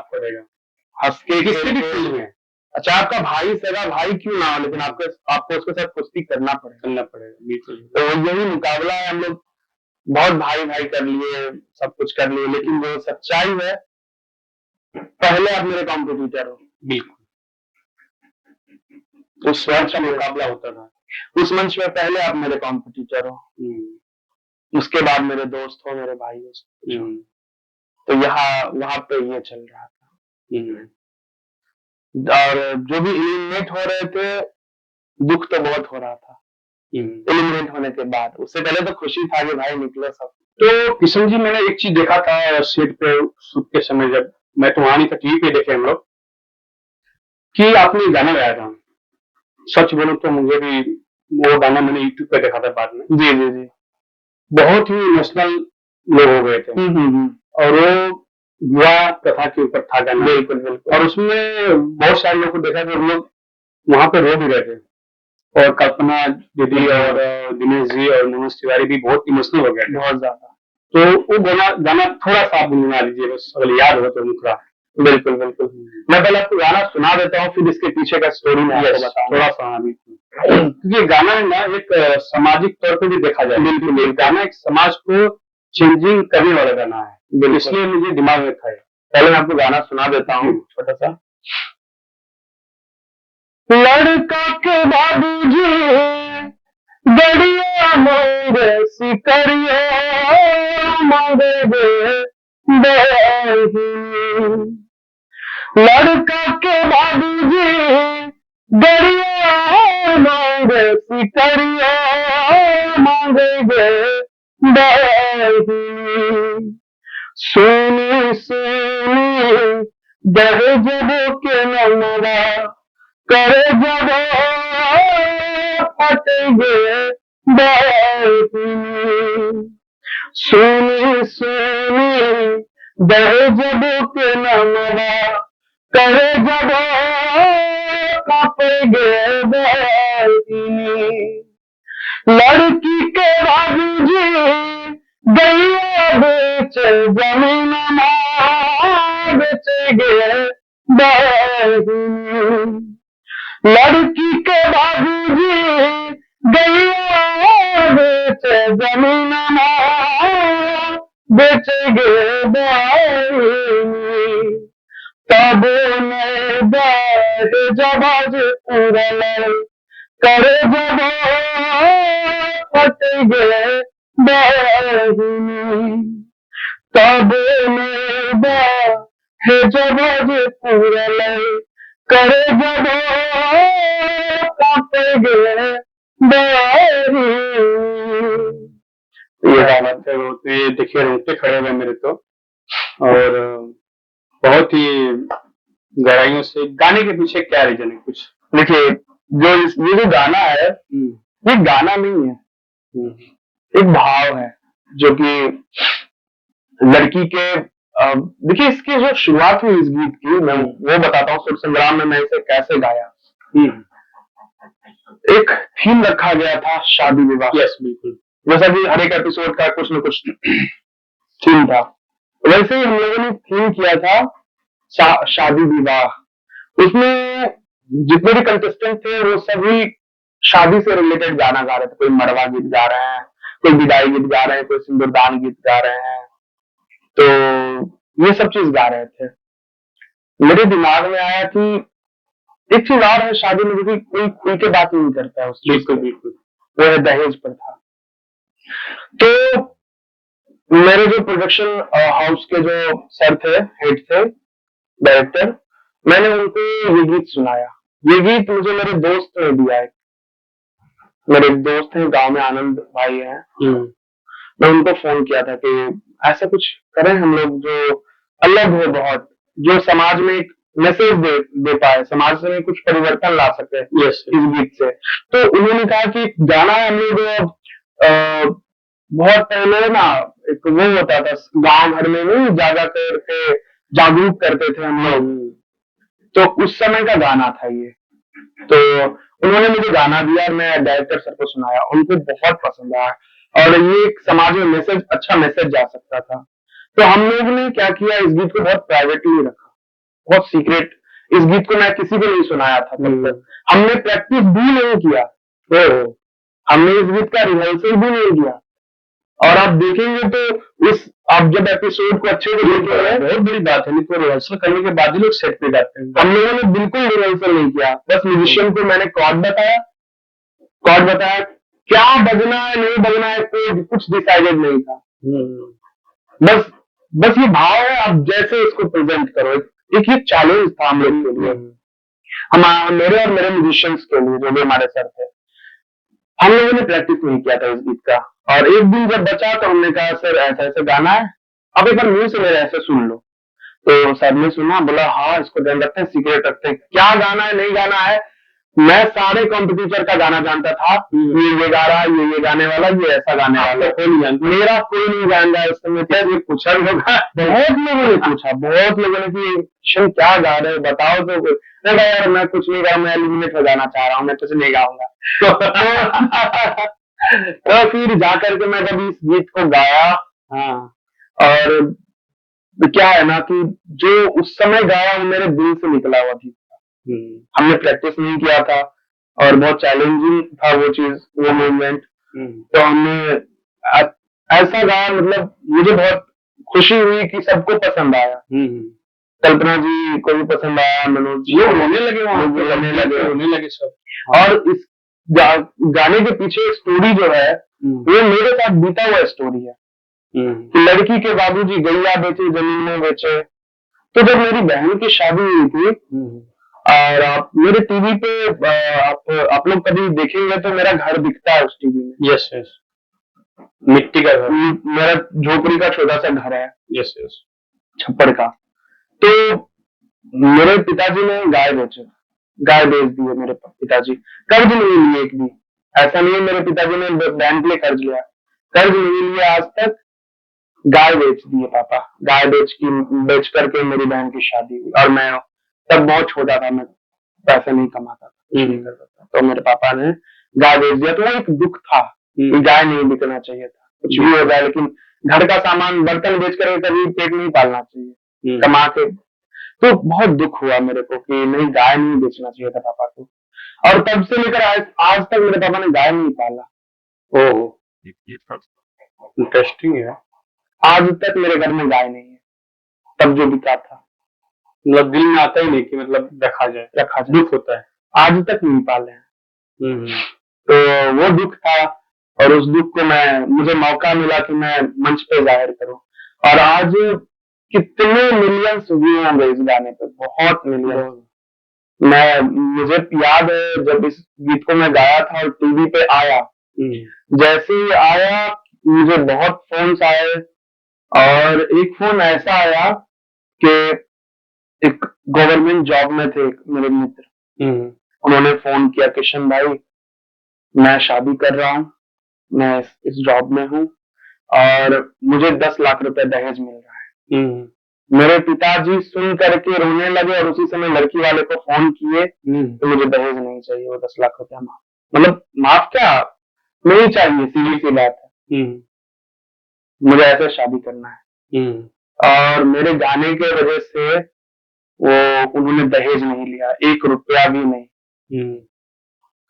हंस के किसी भी फील्ड में, अच्छा आपका भाई सगा भाई क्यों ना हो, लेकिन आपको उसके साथ कुश्ती करना पड़ेगा। बिल्कुल। तो यही मुकाबला है। हम लोग बहुत भाई भाई कर लिए, सब कुछ कर लिए, लेकिन जो सच्चाई है, पहले आप मेरे कॉम्पिटिटर हो। बिल्कुल। उस मंच का मुकाबला होता था, उस मंच में पहले आप मेरे कॉम्पिटिटर हो, उसके बाद मेरे दोस्त हो, मेरे भाई हो। तो यहाँ वहां पे ये चल रहा था। और जो भी एलिमिनेट हो रहे थे, दुख तो बहुत हो रहा था एलिमिनेट होने के बाद। उससे पहले तो खुशी था कि भाई निकले सब। तो किशन जी मैंने एक चीज देखा था सेट पे शूट के समय, जब मैं तो वहां नहीं था, टीवी पे देखे हम लोग, कि आपने गाना गाया था। सच बोलूं तो मुझे भी वो गाना मैंने यूट्यूब पे देखा था बाद में। जी जी जी। बहुत ही इमोशनल लोग हो गए थे। और वो युवा प्रथा के ऊपर था गाना। बिल्कुल बिल्कुल। और उसमें बहुत सारे लोग को देखा कि लोग वहां पे रो भी रहे थे, और कल्पना दीदी और दिनेश जी और मनोज तिवारी भी बहुत इमोशनल हो गए थे, बहुत ज्यादा। तो वो गाना थोड़ा सा आप गुनगुना दीजिए बस, अगर याद हो तो मुकरा। बिल्कुल बिल्कुल। मैं पहले आपको गाना सुना देता हूँ, फिर इसके पीछे का स्टोरी मैं आपको बताऊंगा। थोड़ा सा क्योंकि ये गाना है ना एक सामाजिक तौर पे भी देखा जाए। बिल्कुल। ये गाना एक समाज को चेंजिंग करने वाला गाना है, इसलिए मुझे दिमाग में था। पहले मैं आपको गाना सुना देता हूँ छोटा सा। लड़का के बाबूजी बढ़िया मोरे सिकरिया मोरे लड़का के बाबूजी बढ़िया मोरे सिकरिया मोरे सोनी सोनी दहेज के नमरा करे जब फटेंगे सोनी सोनी दहेज के नमरा करे जब फटेंगे लड़की के बाबूजी गैया बेचे जमीन बेचेगे लड़की के बाबूजी गैया बेचे जमीन बेचेगे तब ने हे जब आज पूरा लय करे जब फट गए बाहिनी तब मेरा हे जब आज पूरा लय करे जब फट गए बाहिनी। ये गाना थे वो तो ये देखिए रोंगटे खड़े हुए मेरे तो, और बहुत ही गहराइयों से। गाने के पीछे क्या रीजन है कुछ? देखिए ये जो गाना है ये गाना नहीं है, एक भाव है जो कि लड़की के देखिए इसकी जो शुरुआत हुई इस गीत की मैं वो बताता हूँ। सुर संग्राम में मैं इसे कैसे गाया। एक थीम रखा गया था शादी विवाह। यस बिल्कुल, जैसा कि हर एक एपिसोड का कुछ न कुछ थीम था, वैसे ही हम लोगों ने थीम किया था शादी विवाह। उसमें जितने भी कंटेस्टेंट थे वो सभी शादी से रिलेटेड गाना गा रहे थे। कोई मड़वा गीत गा रहे हैं, कोई विदाई गीत गा रहे हैं, कोई सिंदूरदान गीत गा रहे हैं, तो ये सब चीज गा रहे थे। मेरे दिमाग में आया कि एक चीज और है शादी में, क्योंकि कोई खुल के बात नहीं करता है उस चीज बिल्कुल बिल्कुल, वो है दहेज प्रथा। तो मेरे जो प्रोडक्शन हाउस के जो सर थे, हेड थे, डायरेक्टर, मैंने उनको ये गीत सुनाया। ये गीत मुझे मेरे दोस्त ने दिया है। मेरे दोस्त हैं गांव में, आनंद भाई हैं। मैं उनको फोन किया था कि ऐसा कुछ करें हम लोग जो अलग हो बहुत, जो समाज में एक मैसेज दे पाए, समाज में कुछ परिवर्तन ला सके इस गीत से। तो उन्होंने कहा कि गाना हम लोग बहुत पहले ना एक वो होता था गांव भर में नहीं जा करके जागरूक करते थे हम लोग, तो उस समय का गाना था ये। तो उन्होंने मुझे गाना दिया और मैं डायरेक्टर सर को सुनाया, उनको बहुत पसंद आया और ये एक समाज में मैसेज, अच्छा मैसेज जा सकता था। तो हम लोग ने क्या किया, इस गीत को बहुत प्राइवेटली रखा, बहुत सीक्रेट। इस गीत को मैं किसी को नहीं सुनाया था तब तक। हमने प्रैक्टिस भी नहीं किया, हमने इस गीत का रिहर्सल भी नहीं किया। और आप देखेंगे तो इस आप जब एपिसोड को अच्छे से देखेंगे, बहुत बड़ी बात है, नहीं रिहर्सल करने के बाद ही लोग सेट पे जाते हैं। हम लोगों ने बिल्कुल रिहर्सल नहीं किया, बस म्यूजिशियन को मैंने कॉर्ड बताया, क्या बजना है नहीं बजना है कोई कुछ डिसाइडेड नहीं था। बस ये भाव है, आप जैसे इसको प्रेजेंट करो। एक ये चैलेंज था हम लोग के लिए, मेरे और मेरे म्यूजिशियंस के लिए, जो भी हमारे सर थे। हम लोगों ने प्रैक्टिस नहीं किया था इस गीत का, और एक दिन जब बचा तो हमने कहा सर ऐसा ऐसा गाना है, अब एक बार मुंह से मेरे ऐसे सुन लो। तो सर ने सुना, बोला हाँ इसको ध्यान रखते हैं, सीक्रेट रखते हैं, क्या गाना है नहीं गाना है। मैं सारे कॉम्पिटिटर का गाना जानता था, ये गा रहा, ये गाने वाला, ये ऐसा गाने वाला, कोई नहीं जानता, मेरा कोई नहीं जान रहा है। उस समय ये पूछा होगा, बहुत लोगों ने पूछा, बहुत लोगों ने कि किशन क्या गा रहे हो बताओ। तो नहीं यार मैं कुछ नहीं गा, मैं एलिमिनेट हो जाना चाह रहा हूँ, मैं कुछ नहीं गाऊंगा। तो फिर जाकर के मैं जब इस गीत को गाया, हाँ, और क्या है ना कि जो उस समय गाया वो मेरे दिल से निकला हुआ थी। हमने प्रैक्टिस नहीं किया था और बहुत चैलेंजिंग था वो चीज, वो मूवमेंट। तो हमने ऐसा गाया, मतलब मुझे बहुत खुशी हुई कि सबको पसंद आया। कल्पना जी को भी पसंद आया, मनोज जी रोने लगे, वहां रोने लगे सब। और इस गाने के पीछे स्टोरी जो है वो मेरे साथ बीता हुआ स्टोरी है। लड़की के बाबूजी गैया बेचे, जमीन बेचे। तो जब मेरी बहन की शादी हुई थी, और आप मेरे टीवी पे आप लोग कभी देखेंगे तो मेरा घर दिखता है उस टीवी में। यस यस, मिट्टी का घर, मेरा झोपड़ी का छोटा सा घर है। यस यस, छप्पड़ का। तो मेरे पिताजी ने गाय बेच दी है। मेरे पिताजी कर्ज नहीं लिए एक भी, ऐसा नहीं है मेरे पिताजी ने बैंक में कर्ज लिया, कर्ज नहीं लिया आज तक। गाय बेच दी है पापा, गाय बेच करके मेरी बहन की शादी हुई, और मैं तब बहुत छोटा था, मैं पैसे नहीं कमाता था, कुछ नहीं करता था। तो मेरे पापा ने गाय बेच दिया। तो वो एक दुख था कि गाय नहीं बिकना चाहिए था, कुछ भी हो जाए, लेकिन घर का सामान बर्तन बेच कर कभी पेट नहीं पालना चाहिए कमा के। तो बहुत दुख हुआ मेरे को कि नहीं, गाय नहीं बेचना चाहिए था पापा को। और तब से लेकर आज तक मेरे पापा ने गाय नहीं पाला। ओह, इंटरेस्टिंग है। आज तक मेरे घर में गाय नहीं है, तब जो बिका था। मतलब दिल में आता ही नहीं कि मतलब रखा जाए, दुख होता है। आज तक नहीं पाले हैं। हम्म, तो वो दुख था, और उस दुख को मुझे मौका मिला कि मैं मंच पे जाहिर करूं, और आज कितने मिलियंस व्यू होंगे इस गाने पे, बहुत मिलियन। मुझे याद है जब इस गीत को मैं गाया था और टीवी पे आया, जैसे ही आया मुझे बहुत फोन्स आए, और एक फोन ऐसा आया कि एक गवर्नमेंट जॉब में थे एक मेरे मित्र, उन्होंने फोन किया, किशन भाई मैं शादी कर रहा हूँ, मैं इस जॉब में हूँ और मुझे 10 लाख रुपए दहेज मिल रहा है। मेरे पिताजी सुन करके रोने लगे, और उसी समय लड़की वाले को फोन किए तो मुझे दहेज नहीं चाहिए, वो 10 लाख रुपया माफ, मतलब माफ क्या, नहीं चाहिए, सीधी सी बात है। मुझे ऐसे शादी करना है, और मेरे गाने के वजह से वो उन्होंने दहेज नहीं लिया, 1 रुपया भी नहीं।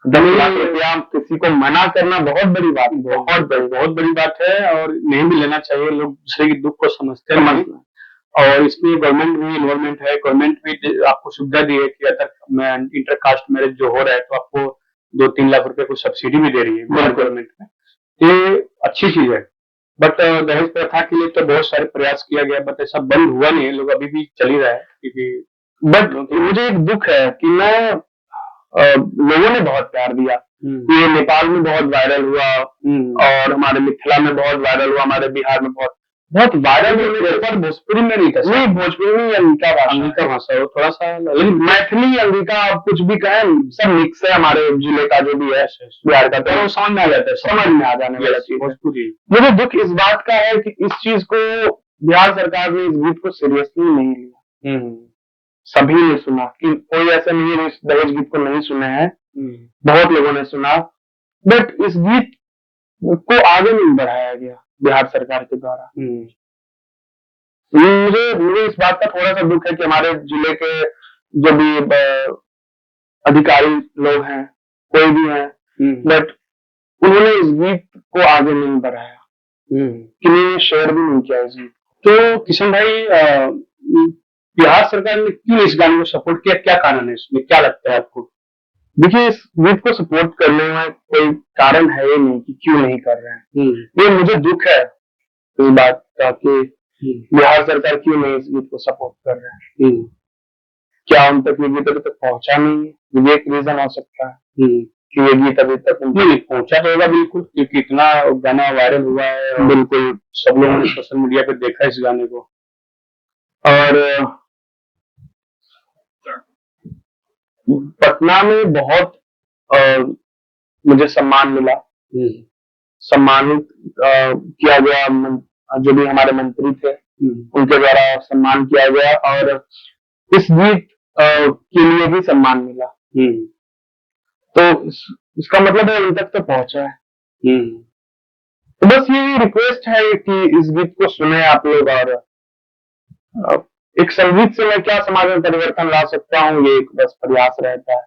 10 लाख रुपया किसी को मना करना बहुत बड़ी बात, बहुत बड़ी बात है, और नहीं भी लेना चाहिए। लोग दूसरे के दुख को समझते नहीं, और इसमें गवर्नमेंट भी इन्वॉल्वमेंट है। गवर्नमेंट भी आपको सुविधा दी है कि अगर इंटर कास्ट मैरिज जो हो रहा है तो आपको 2-3 लाख रुपए को सब्सिडी भी दे रही है गवर्नमेंट में। ये अच्छी चीज है। बट दहेज प्रथा के लिए तो बहुत सारे प्रयास किया गया, बट ऐसा बंद हुआ नहीं है, लोग अभी भी चल ही रहा है। क्योंकि बट मुझे एक दुख है कि लोगों ने बहुत प्यार दिया, ये नेपाल में बहुत वायरल हुआ, और हमारे मिथिला में बहुत वायरल हुआ, हमारे बिहार में बहुत बहुत वायरल होने के बाद भोजपुरी में नहीं था, नहीं भोजपुरी में अंगिका भाषा है, वो थोड़ा सा, लेकिन मैथिली अंगिका आप कुछ भी कहें, सब मिक्स है हमारे जिले का जो भी है बिहार का, तो समझ में आ जाता है, समझ में आ जाने वाला चीज भोजपुरी। मुझे दुख इस बात का है कि इस चीज को बिहार सरकार ने, इस गीत को सीरियसली नहीं लिया। सभी ने सुना, कि कोई ऐसा नहीं है इस दहेज गीत को नहीं सुने हैं, बहुत लोगों ने सुना, बट इस गीत को आगे नहीं बढ़ाया गया बिहार सरकार के द्वारा। मुझे मुझे इस बात का थोड़ा सा दुख है कि हमारे जिले के जो भी अधिकारी लोग हैं, कोई भी है, बट उन्होंने इस गीत को आगे नहीं बढ़ाया, किसी ने शेयर भी नहीं किया इस गीत। तो किशन भाई, बिहार सरकार ने क्यों इस गाने को सपोर्ट किया, क्या कारण है इसमें, क्या लगता है आपको? देखिए, इस गीत को सपोर्ट करने में कोई कारण है ही नहीं कि क्यों नहीं कर रहे हैं। ये मुझे दुख है इस बात का कि बिहार सरकार क्यों नहीं इस गीत को सपोर्ट कर रहे हैं। क्या उन तक ये गीत अभी तक पहुंचा नहीं है? ये एक रीजन हो सकता है कि ये गीत अभी तक नहीं पहुंचा तो होगा बिल्कुल, क्योंकि इतना गाना वायरल हुआ है, बिल्कुल सब लोगों ने सोशल मीडिया पे देखा इस गाने को। और पटना में बहुत मुझे सम्मान मिला, सम्मानित किया गया, जो भी हमारे मंत्री थे उनके द्वारा सम्मान किया गया, और इस गीत के लिए भी सम्मान मिला। तो इसका मतलब है उन तक तो पहुंचा है। तो बस ये रिक्वेस्ट है कि इस गीत को सुने आप लोग, और एक संगीत से मैं क्या समाज में परिवर्तन ला सकता हूँ, ये एक बस प्रयास रहता है।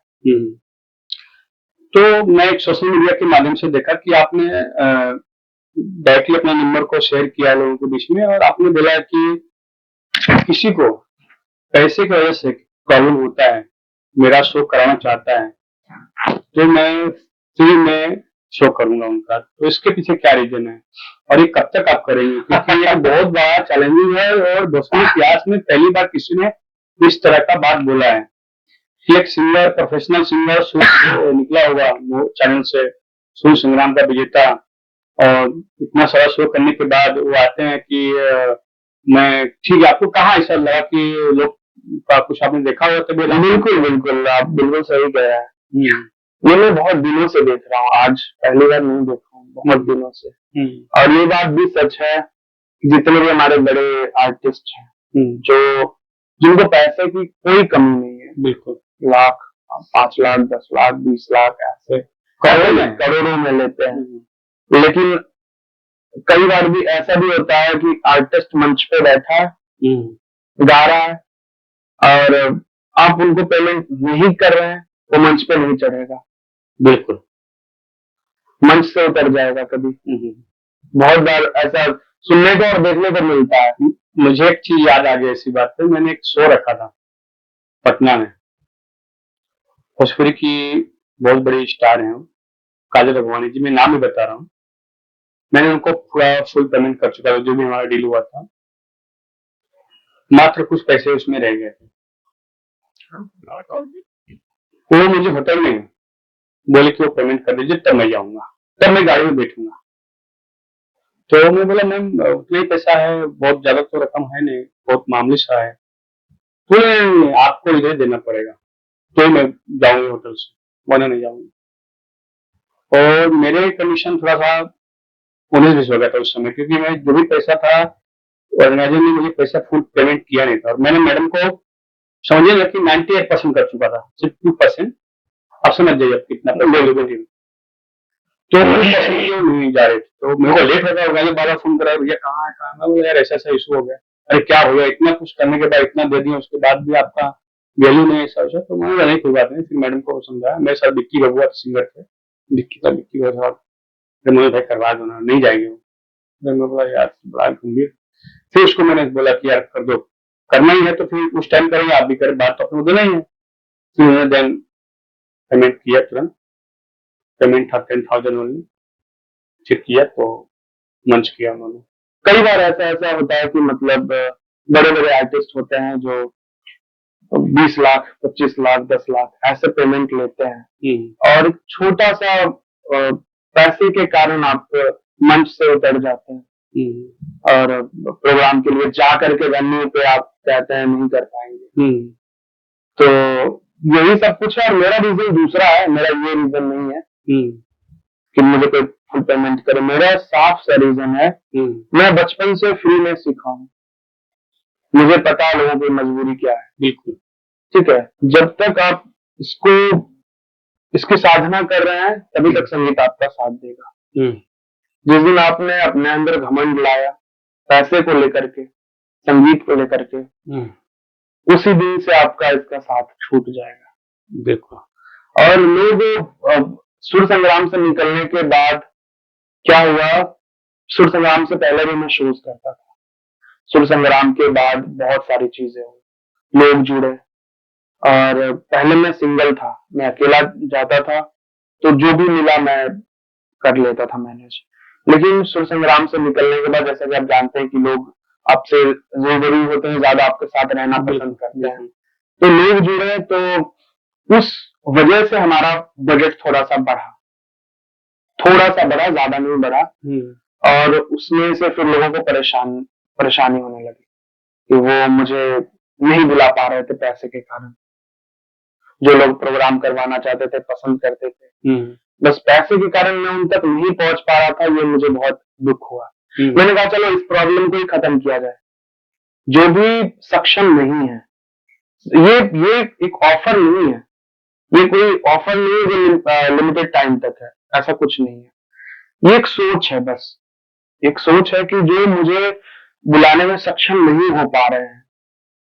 तो मैं एक सोशल मीडिया के माध्यम से देखा कि आपने डायरेक्टली अपने नंबर को शेयर किया लोगों के बीच में, और आपने बोला कि किसी को पैसे की वजह से प्रॉब्लम होता है, मेरा शो कराना चाहता है, तो मैं फ्री में शो करूंगा उनका। तो इसके पीछे क्या रीजन है, और ये कब तक आप करेंगे? क्योंकि ये बहुत बड़ा चैलेंजिंग है, और भोजपुरी इतिहास में पहली बार किसी ने इस तरह का बात बोला है कि एक सिंगर, प्रोफेशनल सिंगर निकला होगा वो चैनल से, सूर्य संग्राम का विजेता, और इतना सारा शो करने के बाद वो आते हैं कि मैं ठीक है। आपको कहाँ ऐसा लगा कि लोग का कुछ आपने देखा हो? तो बिल्कुल बिल्कुल, आप बिल्कुल सही कह रहे हैं। ये मैं बहुत दिनों से देख रहा हूँ, आज पहली बार नहीं देखा हूँ, बहुत दिनों से। और ये बात भी सच है, जितने भी हमारे बड़े आर्टिस्ट हैं, जिनको पैसे की कोई कमी नहीं है, बिल्कुल, लाख, 5 लाख, 10 लाख, 20 लाख, ऐसे करोड़ों में लेते हैं। लेकिन कई बार भी ऐसा भी होता है कि आर्टिस्ट मंच पे बैठा है, गा रहा है, और आप उनको पेमेंट नहीं कर रहे हैं, वो मंच पे नहीं चढ़ेगा, बिल्कुल मंच से उतर जाएगा कभी। बहुत बार ऐसा सुनने को और देखने को मिलता है। मुझे एक चीज याद आ गई इसी बात पे, मैंने एक शो रखा था पटना में। भोजपुरी की बहुत बड़ी स्टार हैं वो, काजल अगवानी जी, मैं नाम भी बता रहा हूँ। मैंने उनको पूरा फुल पेमेंट कर चुका था, जो भी हमारा डील हुआ था। मात्र कुछ पैसे उसमें रह गए थे। वो मुझे होटल में बोले कि वो पेमेंट कर दीजिए, तब मैं जाऊंगा, तब मैं गाड़ी में बैठूंगा। तो मैं बोला मैम उतना ही पैसा है, बहुत ज्यादा तो रकम है नहीं, बहुत मामूली सा है। बोले आपको इधर देना पड़ेगा, तो मैं जाऊंगी होटल से, वरना नहीं जाऊंगी। और मेरे कमीशन थोड़ा सा 19-20 हो गया था उस समय, क्योंकि मैं जो भी पैसा था ऑर्गेनाइजर ने मुझे पैसा फुल पेमेंट किया नहीं था, और मैंने मैडम को समझिए ना कि 98% कर चुका था, सिर्फ 2% आप समझ जाइए आप कितना ले। तो 2% क्यों नहीं जा रहे थे, तो मेरे को लेट हो गया। ऑर्गेनाइजर बार फोन करा, भैया कहाँ है कहाँ है? मैं बोला यार ऐसा ऐसा इशू हो गया। अरे क्या हो गया, इतना कुछ करने के बाद इतना दे दिया, उसके बाद भी आपका वैल्यू नहीं है ऐसा वैसा। तो मैंने नहीं कोई बात नहीं, फिर मैडम को समझाया। मेरे साथ विक्की बबुआ सिंगर थे, विक्की बबुआ मुझे भाई करवा दो ना, नहीं जाएंगे वो। फिर मैं बोला यार बड़ा गंभीर। फिर उसको मैंने बोला कि यार कर दो, करना ही है तो फिर उस टाइम करेंगे, आप भी करें, बात तो अपने को देना ही है। फिर उन्होंने देन पेमेंट किया, तुरंत पेमेंट था 10,000 ओनली। चेक किया तो मंच किया उन्होंने। कई बार ऐसा ऐसा होता है कि मतलब बड़े बड़े आर्टिस्ट होते हैं जो 20 लाख 25 लाख 10 लाख ऐसे पेमेंट लेते हैं, और एक छोटा सा पैसे के कारण आप मंच से उतर जाते हैं और प्रोग्राम के लिए जा करके वेन्यू पे आप कहते हैं नहीं कर पाएंगे। तो यही सब कुछ है, और मेरा रीजन दूसरा है, मेरा ये रीजन नहीं है कि मुझे कोई फुल पेमेंट करे। मेरा साफ सा रीजन है, मैं बचपन से फ्री में सीखा हूँ, मुझे पता है लोगों की मजबूरी क्या है। बिल्कुल ठीक है, जब तक आप इसकी साधना कर रहे हैं तभी तक संगीत आपका साथ देगा। जिस दिन आपने अपने अंदर घमंड लाया पैसे को लेकर के, संगीत को लेकर के, उसी दिन से आपका इसका साथ छूट जाएगा। बिल्कुल। और लोग सुर संग्राम से निकलने के बाद क्या हुआ, सुर संग्राम से पहले भी मैं शोज करता था, सुर संग्राम के बाद बहुत सारी चीजें हुई, लोग जुड़े। और पहले मैं सिंगल था, मैं अकेला जाता था, तो जो भी मिला मैं कर लेता था मैनेज। लेकिन सुर संग्राम से निकलने के बाद जैसा कि आप जानते हैं कि लोग आपसे रूबरू होते हैं, ज्यादा आपके साथ रहना पसंद करते हैं, तो लोग जुड़े, तो उस वजह से हमारा बजट थोड़ा सा बढ़ा, ज्यादा नहीं बढ़ा। और उसमें से फिर लोगों को परेशानी होने लगी कि वो मुझे नहीं बुला पा रहे थे पैसे के कारण। जो लोग प्रोग्राम करवाना चाहते थे, पसंद करते थे, बस पैसे के कारण मैं उन तक नहीं पहुंच पा रहा था, ये मुझे बहुत दुख हुआ। मैंने कहा चलो इस प्रॉब्लम को ही खत्म किया जाए। जो भी सक्षम नहीं है, ये एक ऑफर नहीं है, ये कोई ऑफर नहीं है जो लिमिटेड टाइम तक है, ऐसा कुछ नहीं है। ये एक सोच है, बस एक सोच है कि जो मुझे बुलाने में सक्षम नहीं हो पा रहे हैं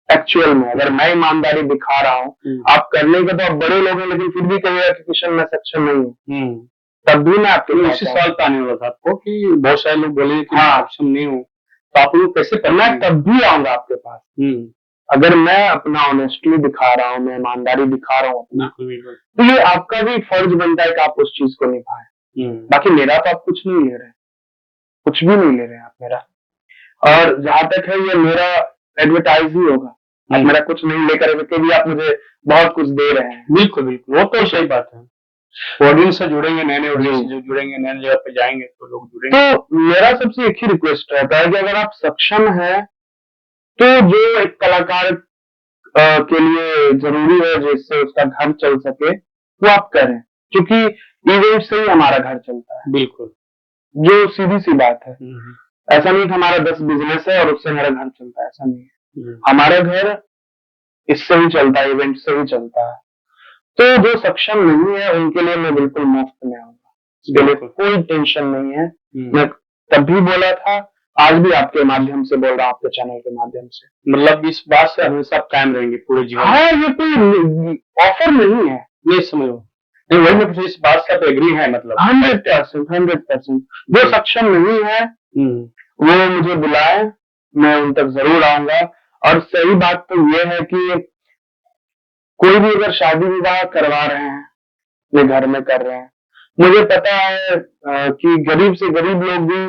एक्चुअल में, अगर मैं ईमानदारी दिखा रहा हूँ, आप करने के तो आप बड़े लोग हैं, लेकिन फिर भी कहिएगा कि किशन मैं सक्षम नहीं हूँ, तब भी मैं आपके लिए उसी सवाल पे आने वाला था आपको कि बहुत सारे लोग बोले कि हाँ सक्षम नहीं हूँ, तो आप लोग कैसे करना है? तब भी आऊंगा आपके पास, अगर मैं अपना ऑनेस्टली दिखा रहा हूँ, मैं ईमानदारी दिखा रहा हूँ अपना, तो ये आपका भी फर्ज बनता है कि आप उस चीज को निभाएं। बाकी मेरा तो आप कुछ नहीं ले रहे, कुछ भी नहीं ले रहे आप मेरा। और जहां तक है ये मेरा एडवर्टाइज ही होगा, आप मेरा कुछ नहीं लेकर के भी आप मुझे बहुत कुछ दे रहे हैं। बिल्कुल बिल्कुल, वो तो सही बात है। ऑडियंस से जुड़ेंगे, नए नए ऑडियंस से जो जुड़ेंगे, नए जगह पे जाएंगे तो लोग जुड़ेंगे। तो मेरा सबसे एक ही रिक्वेस्ट रहता है कि अगर आप सक्षम है तो जो एक कलाकार के लिए जरूरी है जिससे उसका घर चल सके वो आप करें, क्योंकि इवेंट से ही हमारा घर चलता है। बिल्कुल, जो सीधी सी बात है, ऐसा नहीं कि हमारा 10 बिजनेस है और उससे हमारा घर चलता है, ऐसा नहीं है। हमारा घर इससे ही चलता है, इवेंट से ही चलता है। तो जो सक्षम नहीं है उनके लिए मैं बिल्कुल मुफ्त में आऊंगा, इसके लिए कोई टेंशन नहीं है। मैं तब भी बोला था, आज भी आपके माध्यम से बोल रहा हूँ, आपके चैनल के माध्यम से, मतलब इस बात से हमेशा कायम रहेंगे पूरे जीवन। हाँ, ये कोई ऑफर नहीं है, ये समझो नहीं, वही मैं पूछा, इस बात से आप एग्री है? मतलब 100%। जो सक्षम नहीं है वो मुझे बुलाए, मैं उन तक जरूर आऊंगा। और सही बात तो ये है कि कोई भी अगर शादी विवाह करवा रहे हैं, अपने घर में कर रहे हैं, मुझे पता है कि गरीब से गरीब लोग भी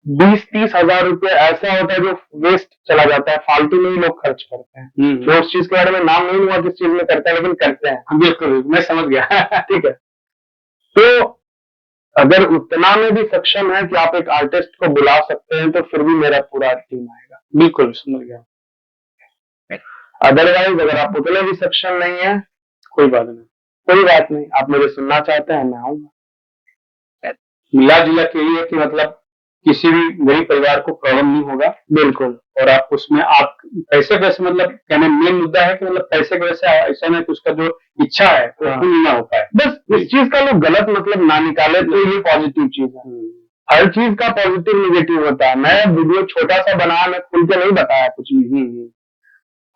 20-30 हजार रुपये ऐसा होता है जो वेस्ट चला जाता है, फालतू में ही लोग खर्च करते हैं। मैं उस चीज के बारे में नाम नहीं लूंगा किस चीज में करते हैं, लेकिन करते हैं। बिल्कुल, मैं समझ गया। ठीक है, तो अगर उतना में भी सक्षम है कि आप एक आर्टिस्ट को बुला सकते हैं, तो फिर भी मेरा पूरा टीम आएगा। बिल्कुल समझ गया। अदरवाइज अगर आप उतने भी सक्षम नहीं है, कोई बात नहीं, कोई बात नहीं, आप मुझे सुनना चाहते हैं, मैं आऊंगा। मिला जुला के लिए कि मतलब किसी भी गरीब परिवार को प्रॉब्लम नहीं होगा। बिल्कुल। और आप उसमें आप पैसे वैसे मतलब कहने मेन मुद्दा है कि मतलब पैसे के वैसे ऐसा नहीं कि उसका जो इच्छा है वो पूरी ना हो पाए। बस इस चीज का लोग गलत मतलब ना निकाले, तो ये पॉजिटिव चीज है। हर चीज का पॉजिटिव नेगेटिव होता है। मैं वीडियो छोटा सा बनाया, मैं खुल के नहीं बताया कुछ भी।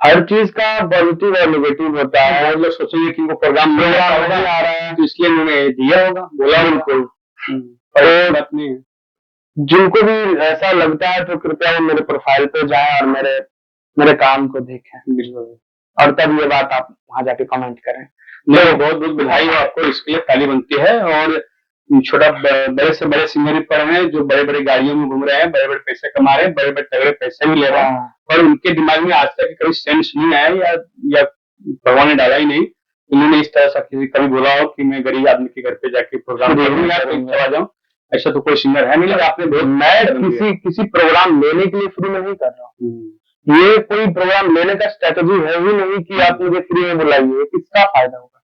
हर चीज का पॉजिटिव और नेगेटिव होता है। बहुत लोग सोचेंगे कि वो प्रोग्राम नहीं आ रहा है तो इसलिए उन्होंने दिया होगा, बोला। बिल्कुल। और बात नहीं है। जिनको भी ऐसा लगता है तो कृपया वो मेरे प्रोफाइल पे जाए और मेरे काम को देखें, और तब ये बात आप वहां जाके कमेंट करें। नहीं, बहुत बहुत बधाई हो आपको, इसके लिए ताली बनती है। और छोटा बड़े से बड़े सिंगर पर हैं जो बड़े बड़े गाड़ियों में घूम रहे हैं, बड़े बड़े पैसे कमा रहे हैं, बड़े बड़े तगड़े पैसे भी ले रहे हैं, और उनके दिमाग में आज तक कभी सेंस नहीं आया या भगवान ने डाला ही नहीं। उन्होंने इस तरह से कभी बोला हो कि मैं गरीब आदमी के घर पे जाके प्रोग्राम करूँ या चला जाऊँ, ऐसा तो कोई सिंगर है नहीं। लेकिन आपने बहुत, मैं किसी प्रोग्राम लेने के लिए फ्री में नहीं कर रहा हूँ। ये कोई प्रोग्राम लेने का स्ट्रेटेजी है ही नहीं कि आप मुझे फ्री में बुलाइए, किसका फायदा होगा।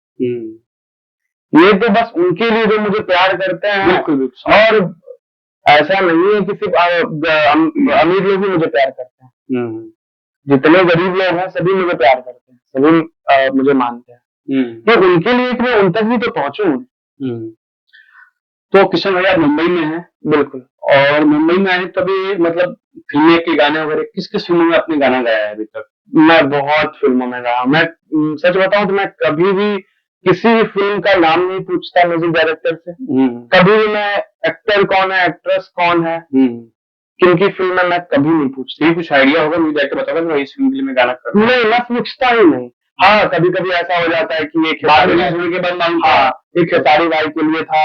ये तो बस उनके लिए जो मुझे प्यार करते हैं। और ऐसा नहीं है कि सिर्फ अमीर लोग ही मुझे प्यार करते हैं। जितने गरीब लोग हैं सभी मुझे प्यार करते हैं, सभी मुझे मानते हैं। तो उनके लिए मैं उन तक भी तो पहुंचूं। तो किशन भैया मुंबई में है। बिल्कुल। और मुंबई में आए तभी मतलब फिल्में के गाने वगैरह किस किस फिल्मों में आपने गाना गाया है अभी तक? मैं बहुत फिल्मों में गाया। मैं सच बताऊं तो मैं कभी भी किसी भी फिल्म का नाम नहीं पूछता म्यूजिक डायरेक्टर से। कभी भी मैं एक्टर कौन है, एक्ट्रेस कौन है, किनकी फिल्म में मैं कभी नहीं पूछता। कुछ आइडिया होगा मुझे जाके बताओगा मैं इस फिल्म के लिए मैं गाना कर रहा हूं। नहीं, मैं पूछता ही नहीं। हाँ, कभी कभी ऐसा हो जाता है कि एक बाद रिलीज होने के बाद मालूम। हाँ, एक खेसारी भाई के लिए था।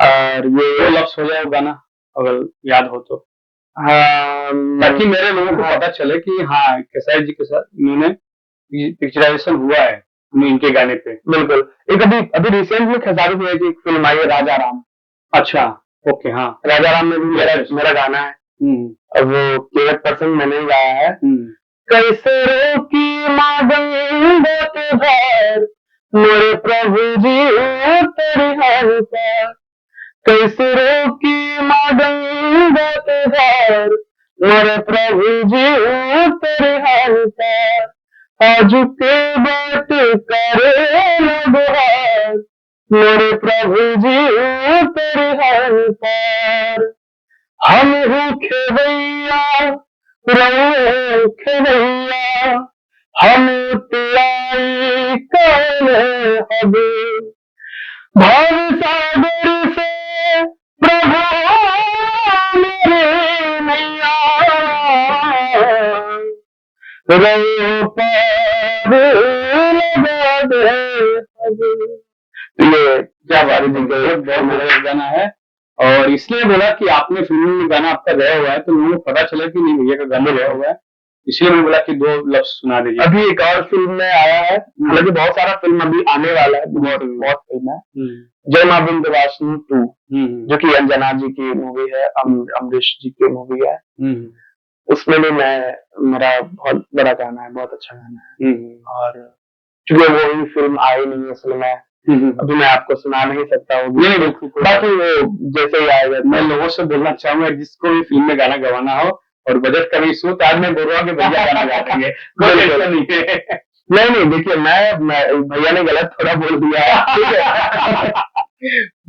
और ये लफ्स हो जाए गाना अगर याद हो तो। हाँ, ताकि मेरे लोगों को पता चले कि हाँ खेसारी जी के साथ इन्होंने पिक्चराइजेशन हुआ है इनके गाने पे। बिल्कुल। एक अभी रिसेंट में खेसारी भाई की एक फिल्म आई है राजा राम। अच्छा, ओके। हाँ, राजा राम में भी मेरा गाना है। अब वो 1% मैंने ही गाया है। कैसे रोकी माँ गंगा के धार, मेरे प्रभु जी तेरी हाल पार। कैसे रोकी माँ गंगा के धार, मेरे प्रभु जी तेरी हाल पार। आज के बात करे गुहार, मेरे प्रभु जी तेरी हाल पार। हम रूखे भैया रहो खेवैया, हम तुलाई कौन हबे। भाव सागर से प्रभु मेरे नैया, रहो पार लगा दे हबे। ये क्या बात बहुत गाना है। और इसलिए बोला कि आपने फिल्म में गाना आपका गया हुआ है तो लोगों को पता चला कि नहीं भैया का गाना गया हुआ है, इसलिए मैं बोला कि 2 लफ्ज सुना दीजिए। अभी एक और फिल्म में आया है, हालांकि बहुत सारा फिल्म अभी आने वाला है, बहुत फिल्म है। जय मां विंध्यवासिनी 2, जो कि अंजना जी की मूवी है, अमरीश जी की मूवी है। उसमें भी मेरा बहुत बड़ा गाना है, बहुत अच्छा गाना है। और चूंकि वो फिल्म आई नहीं है इसलिए मैं अभी मैं आपको सुना नहीं सकता हूँ। बाकी वो जैसे ही आएगा। मैं लोगों से बोलना चाहूंगा जिसको भी फिल्म में गाना गवाना हो और बजट का इशू, तो आज मैं बोल रहा हूँ कि भैया गाना गा देंगे, कोई टेंशन नहीं है। नहीं देखिए, मैं भैया ने गलत थोड़ा बोल दिया है, ठीक है।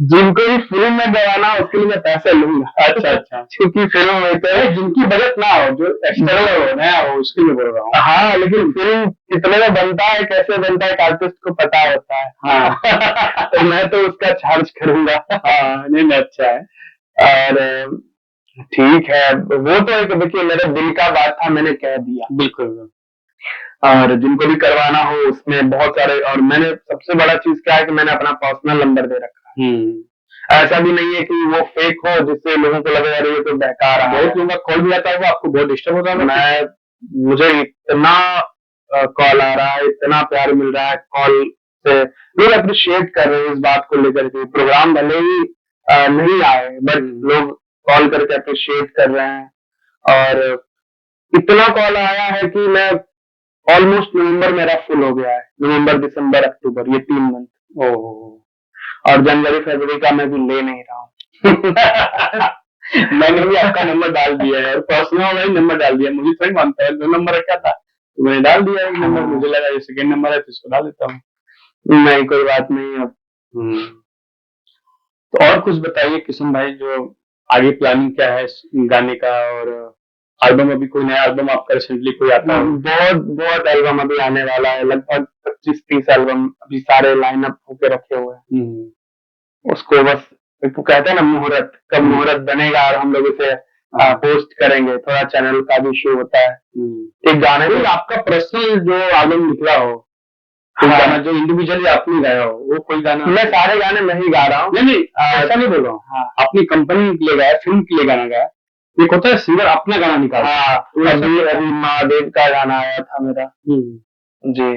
जिनको भी फिल्म में गवाना हो उसके लिए मैं पैसे लूंगा। अच्छा। क्योंकि फिल्म में तो जिनकी बजट ना हो, जो एक्सटर्नल हो नया हो, उसके लिए बोल रहा हूँ। हाँ, लेकिन फिल्म कितने में बनता है, कैसे बनता है, एक आर्टिस्ट को पता होता है। हाँ। तो मैं तो उसका चार्ज करूंगा। हाँ, नहीं अच्छा है। और ठीक है, वो तो एक देखिए मेरे दिल का बात था, मैंने कह दिया। बिल्कुल। और जिनको भी करवाना हो उसमें बहुत सारे, और मैंने सबसे बड़ा चीज क्या है कि मैंने अपना पर्सनल नंबर दे रखा है। ऐसा भी नहीं है कि वो फेक हो जिससे लोगों को लगे अरे ये तो बेकार है। बहुत लोगों का कॉल भी आता है, वो आपको बहुत डिस्टर्ब होता है। मुझे इतना कॉल आ रहा है, इतना प्यार मिल रहा है कॉल से, लोग अप्रिशिएट कर रहे हैं इस बात को लेकर के। प्रोग्राम भले ही नहीं आए बट लोग कॉल करके अप्रिशिएट कर रहे हैं। और इतना कॉल आया है कि मैं ऑलमोस्ट नवंबर मेरा फुल हो गया है, नवंबर दिसंबर अक्टूबर ये 3 मंथ। और जनवरी फरवरी का मैं भी ले नहीं रहा हूँ। मैंने भी आपका नंबर डाल दिया है और पर्सनल वाला नंबर डाल दिया, मुझे थोड़ी मानता है, 2 नंबर रखा था तो मैंने डाल दिया एक नंबर, मुझे लगा ये सेकंड नंबर है तो इसको डाल देता हूँ। नहीं कोई बात नहीं। अब तो और कुछ बताइए किशन भाई, जो आगे प्लानिंग क्या है गाने का, और एल्बम, अभी कोई नया एल्बम आपका रिसेंटली कोई आता है? बहुत बहुत एल्बम अभी आने वाला है, लगभग 25-30 एल्बम अभी सारे लाइनअप होके रखे हुए हैं। उसको बस तो कहते हैं ना मुहूर्त, कब मुहूर्त बनेगा और हम लोग उसे पोस्ट करेंगे, थोड़ा चैनल का भी इशू होता है। एक गाने तो आपका पर्सनल जो एल्बम निकला हो, कोई गाना जो इंडिविजुअली आपने गाया हो, वो कोई गाना? मैं सारे गाने नहीं गा रहा हूँ। नहीं ऐसा नहीं बोल रहा हूँ, अपनी कंपनी के लिए गाया, फिल्म के लिए गाना गाया, एक होता है सिंगर अपना गाना निकाला। हाँ, अभी महादेव का गाना आया था मेरा। जी,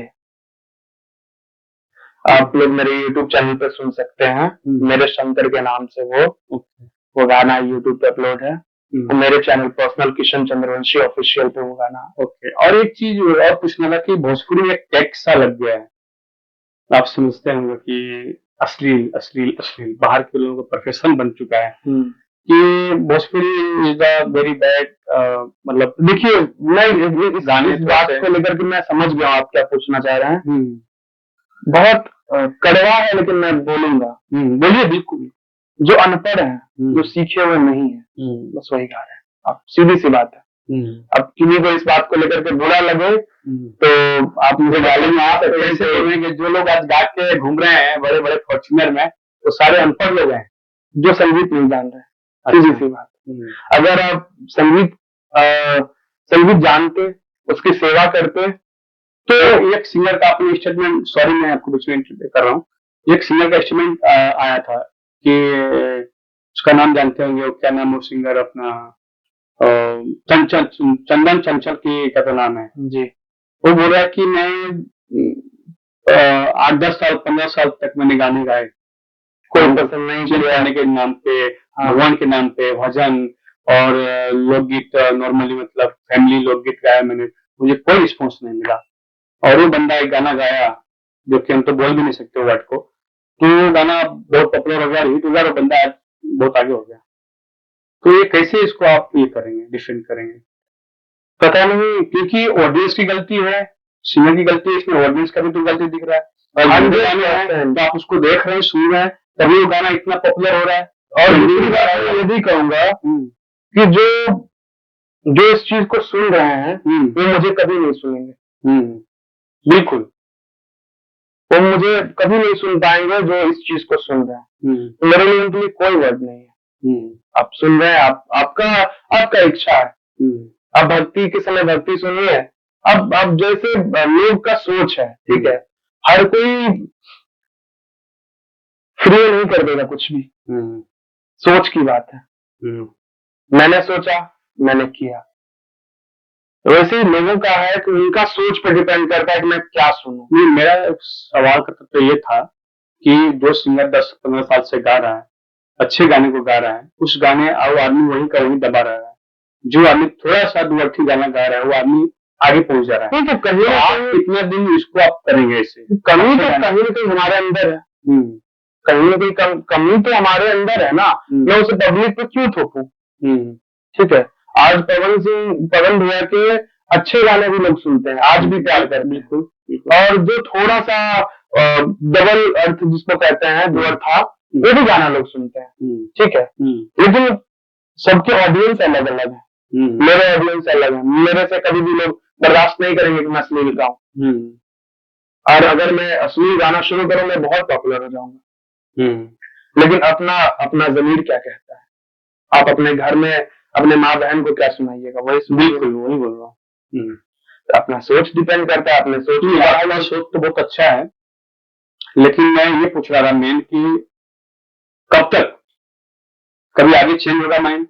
आप लोग मेरे YouTube चैनल पे सुन सकते हैं, मेरे शंकर के नाम से वो गाना YouTube पे अपलोड है। तो मेरे channel personal Kishan Chandravanshi official पे वो गाना। ओके, और एक चीज और पूछना था कि भोजपुरी में एक टैग सा लग गया है, आप समझते होंगे कि अश्लील अश्लील अश्लील बाहर के लोगों का प्रोफेशन बन चुका है कि Bhojpuri is a very bad. मतलब देखिए, मैं इस गाने इस बात को लेकर के मैं समझ गया हूँ आप क्या पूछना चाह रहे हैं। बहुत कड़वा है लेकिन मैं बोलूंगा। बोलिए, बिल्कुल। जो अनपढ़ है, जो सीखे हुए नहीं है, बस वही गा रहे हैं। अब सीधी सी बात है। अब किसी को इस बात को लेकर के बुरा लगे तो आप मुझे गाली में आ सकते हैं कि जो लोग आज गा के घूम रहे हैं बड़े बड़े फॉर्च्यूनर में, वो सारे अनपढ़ लोग हैं जो संगीत नहीं जान रहे। सीधी सी बात। अगर आप संगीत जानते, उसकी सेवा करते, तो एक सिंगर का अपने स्टेटमेंट, सॉरी मैं आपको बीच में इंटरप्ट कर रहा हूँ, एक सिंगर का स्टेटमेंट आया था कि उसका नाम जानते होंगे, वो क्या नाम, वो सिंगर अपना चंदन चंचल की क्या तो नाम है जी। वो बोल रहा है कि मैं 8-10 साल 15 साल तक मैंने गाने गाए, कोई पसंद नहीं किया के नाम पे, भगवान के नाम पे भजन और लोकगीत, नॉर्मली मतलब फैमिली लोकगीत गाया मैंने, मुझे कोई रिस्पॉन्स नहीं मिला। और वो बंदा एक गाना गाया जो कि हम तो बोल भी नहीं सकते वर्ड को, तो वो गाना बहुत पॉपुलर हो गया, हिट हो गया, और बंदा आज बहुत आगे हो गया। तो ये कैसे इसको आप ये करेंगे, डिफेंड करेंगे? पता नहीं, क्योंकि ऑडियंस की गलती है, सिंगर की गलती है, इसमें ऑडियंस का भी तो गलती दिख रहा है। और आप उसको देख रहे हैं, सुन रहे हैं, तभी वो गाना इतना पॉपुलर हो रहा है। और दूसरी बात मैं ये भी कहूंगा कि जो इस चीज को सुन रहे हैं वो मुझे कभी नहीं सुनेंगे। बिल्कुल, वो मुझे कभी नहीं सुन पाएंगे जो इस चीज को सुन रहे हैं। तो मेरे लिए उनके लिए कोई वर्ड नहीं है। आप सुन रहे हैं, आपका इच्छा है। आप भक्ति के समय भक्ति सुनिए। अब जैसे लोग का सोच है, ठीक है, हर कोई फ्री नहीं कर देगा कुछ भी। सोच की बात है। मैंने सोचा, मैंने किया। वैसे ही लोगों का है कि उनका सोच पर डिपेंड करता है कि मैं क्या सुनूं। नहीं, मेरा सवाल का तो ये था कि जो सिंगर 10-15 साल से गा रहा है, अच्छे गाने को गा रहा है, उस गाने और आदमी वही का वही दबा रहा है। जो आदमी थोड़ा सा दुअर्थी गाना गा रहा है, वो आदमी आगे पहुंच जा रहा है। तो कहीं आप कितना दिन इसको आप करेंगे ऐसे? कमी तो कहीं ना कहीं हमारे अंदर है। कहीं ना कहीं कमी तो हमारे अंदर है ना। मैं उसे पब्लिक पे क्यों थोपूं? ठीक है, आज पवन भैया के अच्छे गाने भी लोग सुनते हैं, आज भी प्यार करते हैं। और जो थोड़ा सा डबल अर्थ जिसको कहते हैं, डुअर था, वो भी गाना लोग सुनते हैं। ठीक है, लेकिन सबके ऑडियंस अलग अलग है। मेरे ऑडियंस अलग है। मेरे से कभी भी लोग बर्दाश्त नहीं करेंगे कि मैं अश्लील गाऊं। और अगर मैं अश्लील गाना शुरू करूं, मैं बहुत पॉपुलर हो जाऊंगा। लेकिन अपना जमीर क्या कहता है? आप अपने घर में अपने माँ बहन को क्या सुनाइएगा? वही बिल्कुल, वही बोल रहा हूँ। अपना सोच डिपेंड करता है, अपने सोच तो आपका सोच तो बहुत अच्छा है, लेकिन मैं ये पूछ रहा था मेन कि कब तक, कभी आगे चेंज होगा माइंड?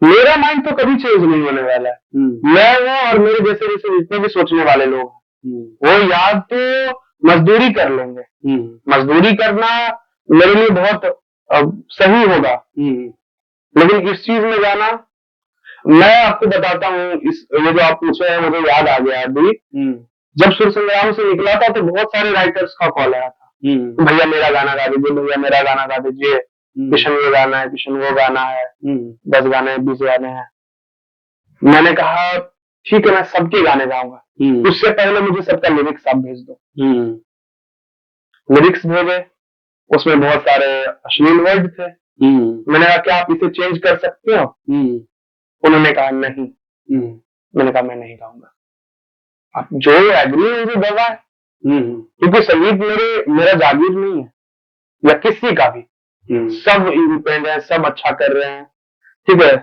मेरा माइंड तो कभी चेंज नहीं होने वाला है। मैं हूँ और मेरे जैसे जैसे जितने भी सोचने वाले लोग हैं, वो या तो मजदूरी कर लेंगे। मजदूरी करना मेरे लिए बहुत सही होगा, लेकिन इस चीज में जाना, मैं आपको बताता हूँ, इस ये जो आप पूछे हैं मुझे याद आ गया अभी। जब सुर संग्राम से निकला था तो बहुत सारे राइटर्स का कॉल आया था, तो भैया मेरा गाना गा दीजिए, भैया मेरा गाना गा दीजिए, किशन ये गाना है, किशन वो गाना है, 10 गाने हैं, 20 गाने हैं। मैंने कहा ठीक है, मैं सबके गाने गाऊंगा, उससे पहले मुझे सबका लिरिक्स आप भेज दो। लिरिक्स भेजे, उसमें बहुत सारे अश्लील वर्ड थे। मैंने कहा क्या आप इसे चेंज कर सकते हो? उन्होंने कहा नहीं। मैंने कहा मैं नहीं गाऊंगा। अब जो एग्री है मुझे दवा है, क्योंकि संगीत मेरा जागीर नहीं है, या किसी का भी। सब इंडिपेंडेंट है, सब अच्छा कर रहे हैं, ठीक है।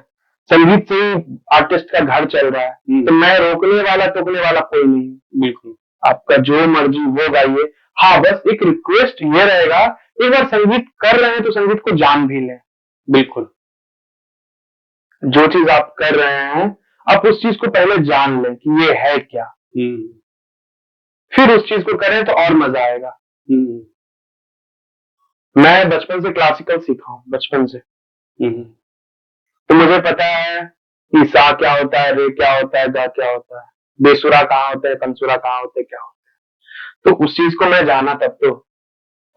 संगीत से ही आर्टिस्ट का घर चल रहा है, तो मैं रोकने वाला टोकने वाला कोई नहीं। बिल्कुल, आपका जो मर्जी वो गाइए। हाँ, बस एक रिक्वेस्ट ये रहेगा, एक बार संगीत कर रहे हैं तो संगीत को जान भी लें। बिल्कुल, जो चीज आप कर रहे हैं, आप उस चीज को पहले जान लें कि ये है क्या, फिर उस चीज को करें तो और मजा आएगा। मैं बचपन से क्लासिकल सीखा हूँ, बचपन से। तो मुझे पता है कि सा क्या होता है, रे क्या होता है, गा क्या होता है, बेसुरा कहाँ होता है, पंसुरा कहाँ होते हैं, क्या होता है। तो उस चीज को मैं जाना, तब तो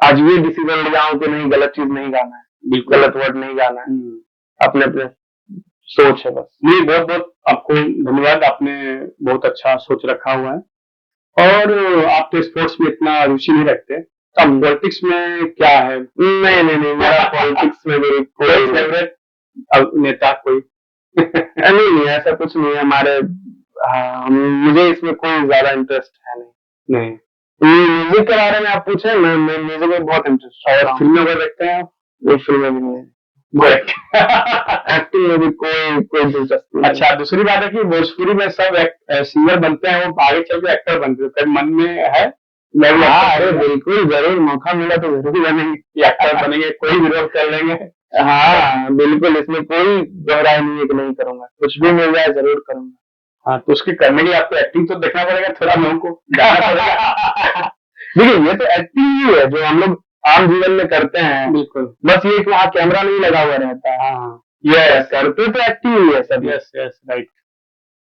आज ये डिसीजन लिया हूं कि नहीं, गलत चीज नहीं गाना है, गलत वर्ड नहीं गाना है, अपने अपने सोच है बस। नहीं, बहुत बहुत आपको धन्यवाद, आपने बहुत अच्छा सोच रखा हुआ है। और आप तो स्पोर्ट्स में इतना रुचि नहीं रखते, तो अब पॉलिटिक्स में क्या है? नहीं नहीं नहीं, मेरा पॉलिटिक्स में मेरी कोई फेवरेट नेता कोई? नहीं नहीं, ऐसा कुछ नहीं है हमारे। हाँ, मुझे इसमें कोई ज्यादा इंटरेस्ट है नहीं। म्यूजिक के बारे में आप पूछे, मैं म्यूजिक में बहुत इंटरेस्ट है। और फिल्में को देखते हैं आप? वो फिल्में भी नहीं, एक्टिंग में भी कोई दिलचस्पी नहीं। अच्छा, दूसरी बात है कि भोजपुरी में सब सिंगर बनते हैं, वो आगे चल के एक्टर बनते हैं, कभी मन में है? हाँ, अरे बिल्कुल, जरूर मौका मिला तो जरूर बनेंगे, एक्टर बनेंगे, कोई भी रोल कर लेंगे। हाँ बिल्कुल, इसमें कोई गहराई नहीं है कि नहीं करूंगा, कुछ भी मिल जाए जरूर करूंगा। हाँ, तो उसके करने के लिए आपको एक्टिंग तो देखना पड़ेगा, थोड़ा लोगों को जानना पड़ेगा। देखिए, ये तो एक्टिंग ही है जो हम लोग आम जीवन में करते हैं। बिल्कुल, बस ये कि वहाँ कैमरा नहीं लगा हुआ रहता है। हाँ, ये करते तो एक्टिंग ही है सब। Yes yes, right.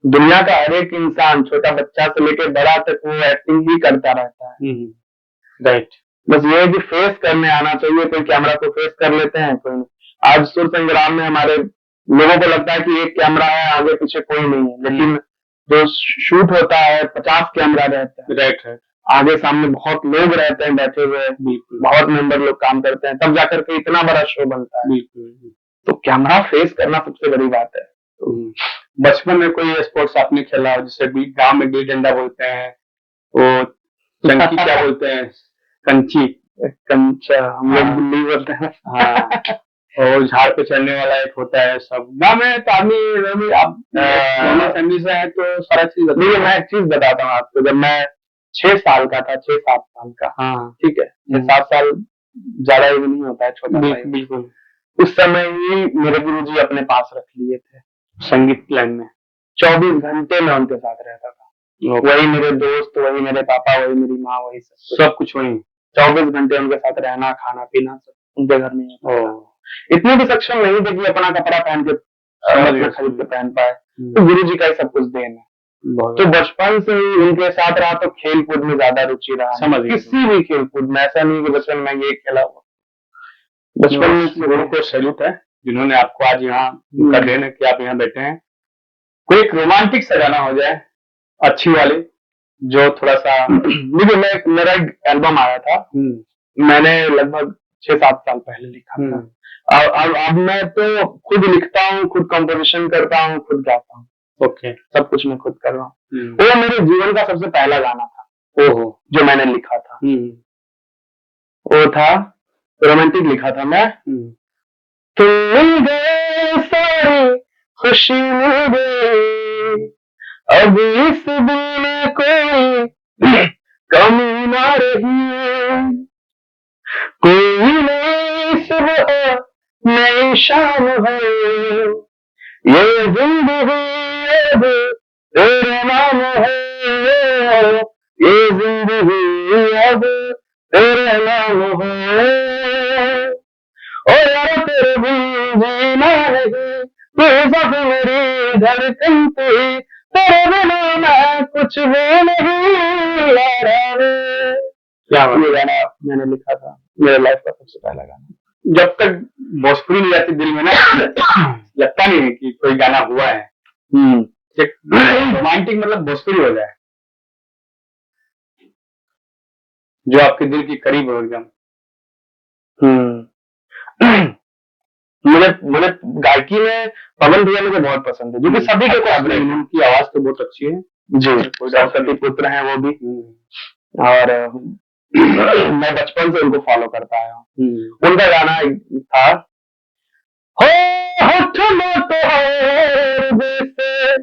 दुनिया का हर एक इंसान, छोटा बच्चा से लेकर बड़ा तक, वो एक्टिंग ही करता रहता है। राइट। बस ये है कि फेस करने आना चाहिए, कोई कैमरा को फेस कर लेते हैं, कोई नहीं। आज सुर संग्राम में हमारे लोगों को लगता है कि एक कैमरा है, आगे पीछे कोई नहीं है, लेकिन जो शूट होता है 50 कैमरा रहता है। Right right. आगे सामने बहुत लोग रहते हैं बैठे हुए, बहुत मेंबर लोग काम करते हैं, तब जाकर के इतना बड़ा शो बनता है। तो कैमरा फेस करना सबसे बड़ी बात है। बचपन में कोई स्पोर्ट्स आपने खेला, जैसे गांव में गिल्ली डंडा बोलते हैं, वो चंकी क्या बोलते हैं, कंची, कंचा हम लोग गिल्ली बोलते हैं। हाँ, और झाड़ पे चढ़ने वाला एक होता है, सब गाँव में तो आदमी, आप फैमिली से है तो सारा चीज। देखिए, मैं एक चीज बताता हूँ आपको, जब मैं 6 साल का था, 6-7 साल का, हाँ ठीक है, 6-7 साल ज्यादा ही नहीं होता है, छोटा सा। बिल्कुल। उस समय ही मेरे गुरुजी अपने पास रख लिए थे संगीत लाइन में, 24 घंटे में उनके साथ रहता था। वही मेरे दोस्त, वही मेरे पापा, वही मेरी माँ, वही सब कुछ वही। 24 घंटे उनके साथ रहना, खाना पीना सब उनके घर में ही होता था। इतने भी सक्षम नहीं थे कि अपना कपड़ा पहन के खरीद के पहन पाए, तो गुरुजी का ही सब कुछ देन है। तो बचपन से ही उनके साथ रहा, तो खेल कूद में ज्यादा रुचि रहा। किसी भी खेल कूद में, ऐसा नहीं कि बचपन में ये खेला हुआ। बचपन में गुरु को सैल्यूट है, जिन्होंने आपको आज यहाँ कर देने कि आप यहाँ बैठे हैं। कोई एक रोमांटिक सा गाना हो जाए, अच्छी वाली, जो थोड़ा सा। देखिए, मेरा एक एल्बम आया था, मैंने लगभग 6-7 साल पहले लिखा था। अब मैं तो खुद लिखता हूँ, खुद कंपोजिशन करता हूँ, खुद गाता हूँ। ओके, सब कुछ मैं खुद कर रहा हूँ। वो मेरे जीवन का सबसे पहला गाना था, ओहो, जो मैंने लिखा था। वो था रोमांटिक, लिखा था मैं। तुम गए सारी खुशी मुझे, अब इस दिल में कोई कमी ना रही, कोई नई सुबह नई शाम है, ये जिंदगी अब तेरे नाम है, ये जिंदगी अब तेरे नाम है। ओ यार तेरे बिन जीना नहीं, तू बस मेरी धड़कन थी, तेरे बिना मैं कुछ भी नहीं यारा। क्या बात ये गाना मैंने लिखा था, मेरे लाइफ का सबसे पहला गाना। जब तक भोजपुरी नहीं आती दिल में ना लगता नहीं है कि कोई गाना हुआ है एक रोमांटिक मतलब भोजपुरी हो जाए जो आपके दिल के करीब हो एकदम। मुझे मुझे गायकी में पवन भैया मुझे बहुत पसंद है, क्योंकि सभी के आपने उनकी आवाज तो बहुत अच्छी है जी, सरस्वती पुत्र हैं वो भी, और मैं बचपन से उनको फॉलो करता आया हूँ। उनका गाना था, हो होठों तो और जैसे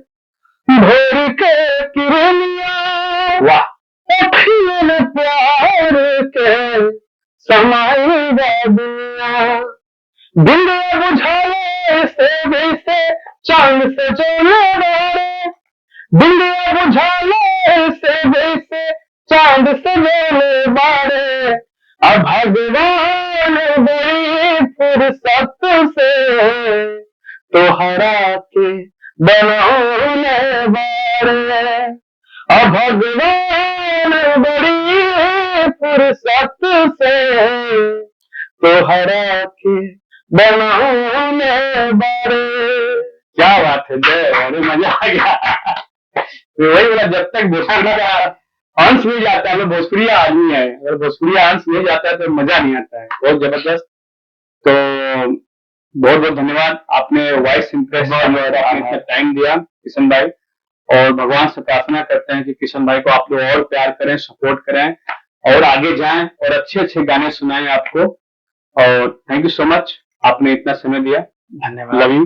भोर के किरनिया, वाह अखियों में प्यार के समाई दुनिया, दिल बुझाए से वैसे चांद से जोने वाले, दिल बुझाए से वैसे चांद से जोने वाले, अब भगवान बड़ी फुर्सत से तोहरा के बनौने वाले, अब भगवान बड़ी फुर्सत से तोहरा के बनाने बारे। क्या बात है जय, अरे मजा आ गया तो वही बोला, जब तक भोजपुरी का अंश नहीं जाता है, भोजपुरी आदमी है, अगर भोजपुरी अंश नहीं जाता है तो मजा नहीं आता है। बहुत जबरदस्त। तो बहुत बहुत धन्यवाद, आपने वॉइस इंप्रेस आपने इतना टाइम दिया किशन भाई, और भगवान से प्रार्थना करते हैं कि किशन भाई को आप लोग और प्यार करें, सपोर्ट करें और आगे जाएं और अच्छे अच्छे गाने सुनाएं आपको। और थैंक यू सो मच, आपने इतना समय दिया, धन्यवाद। Love you.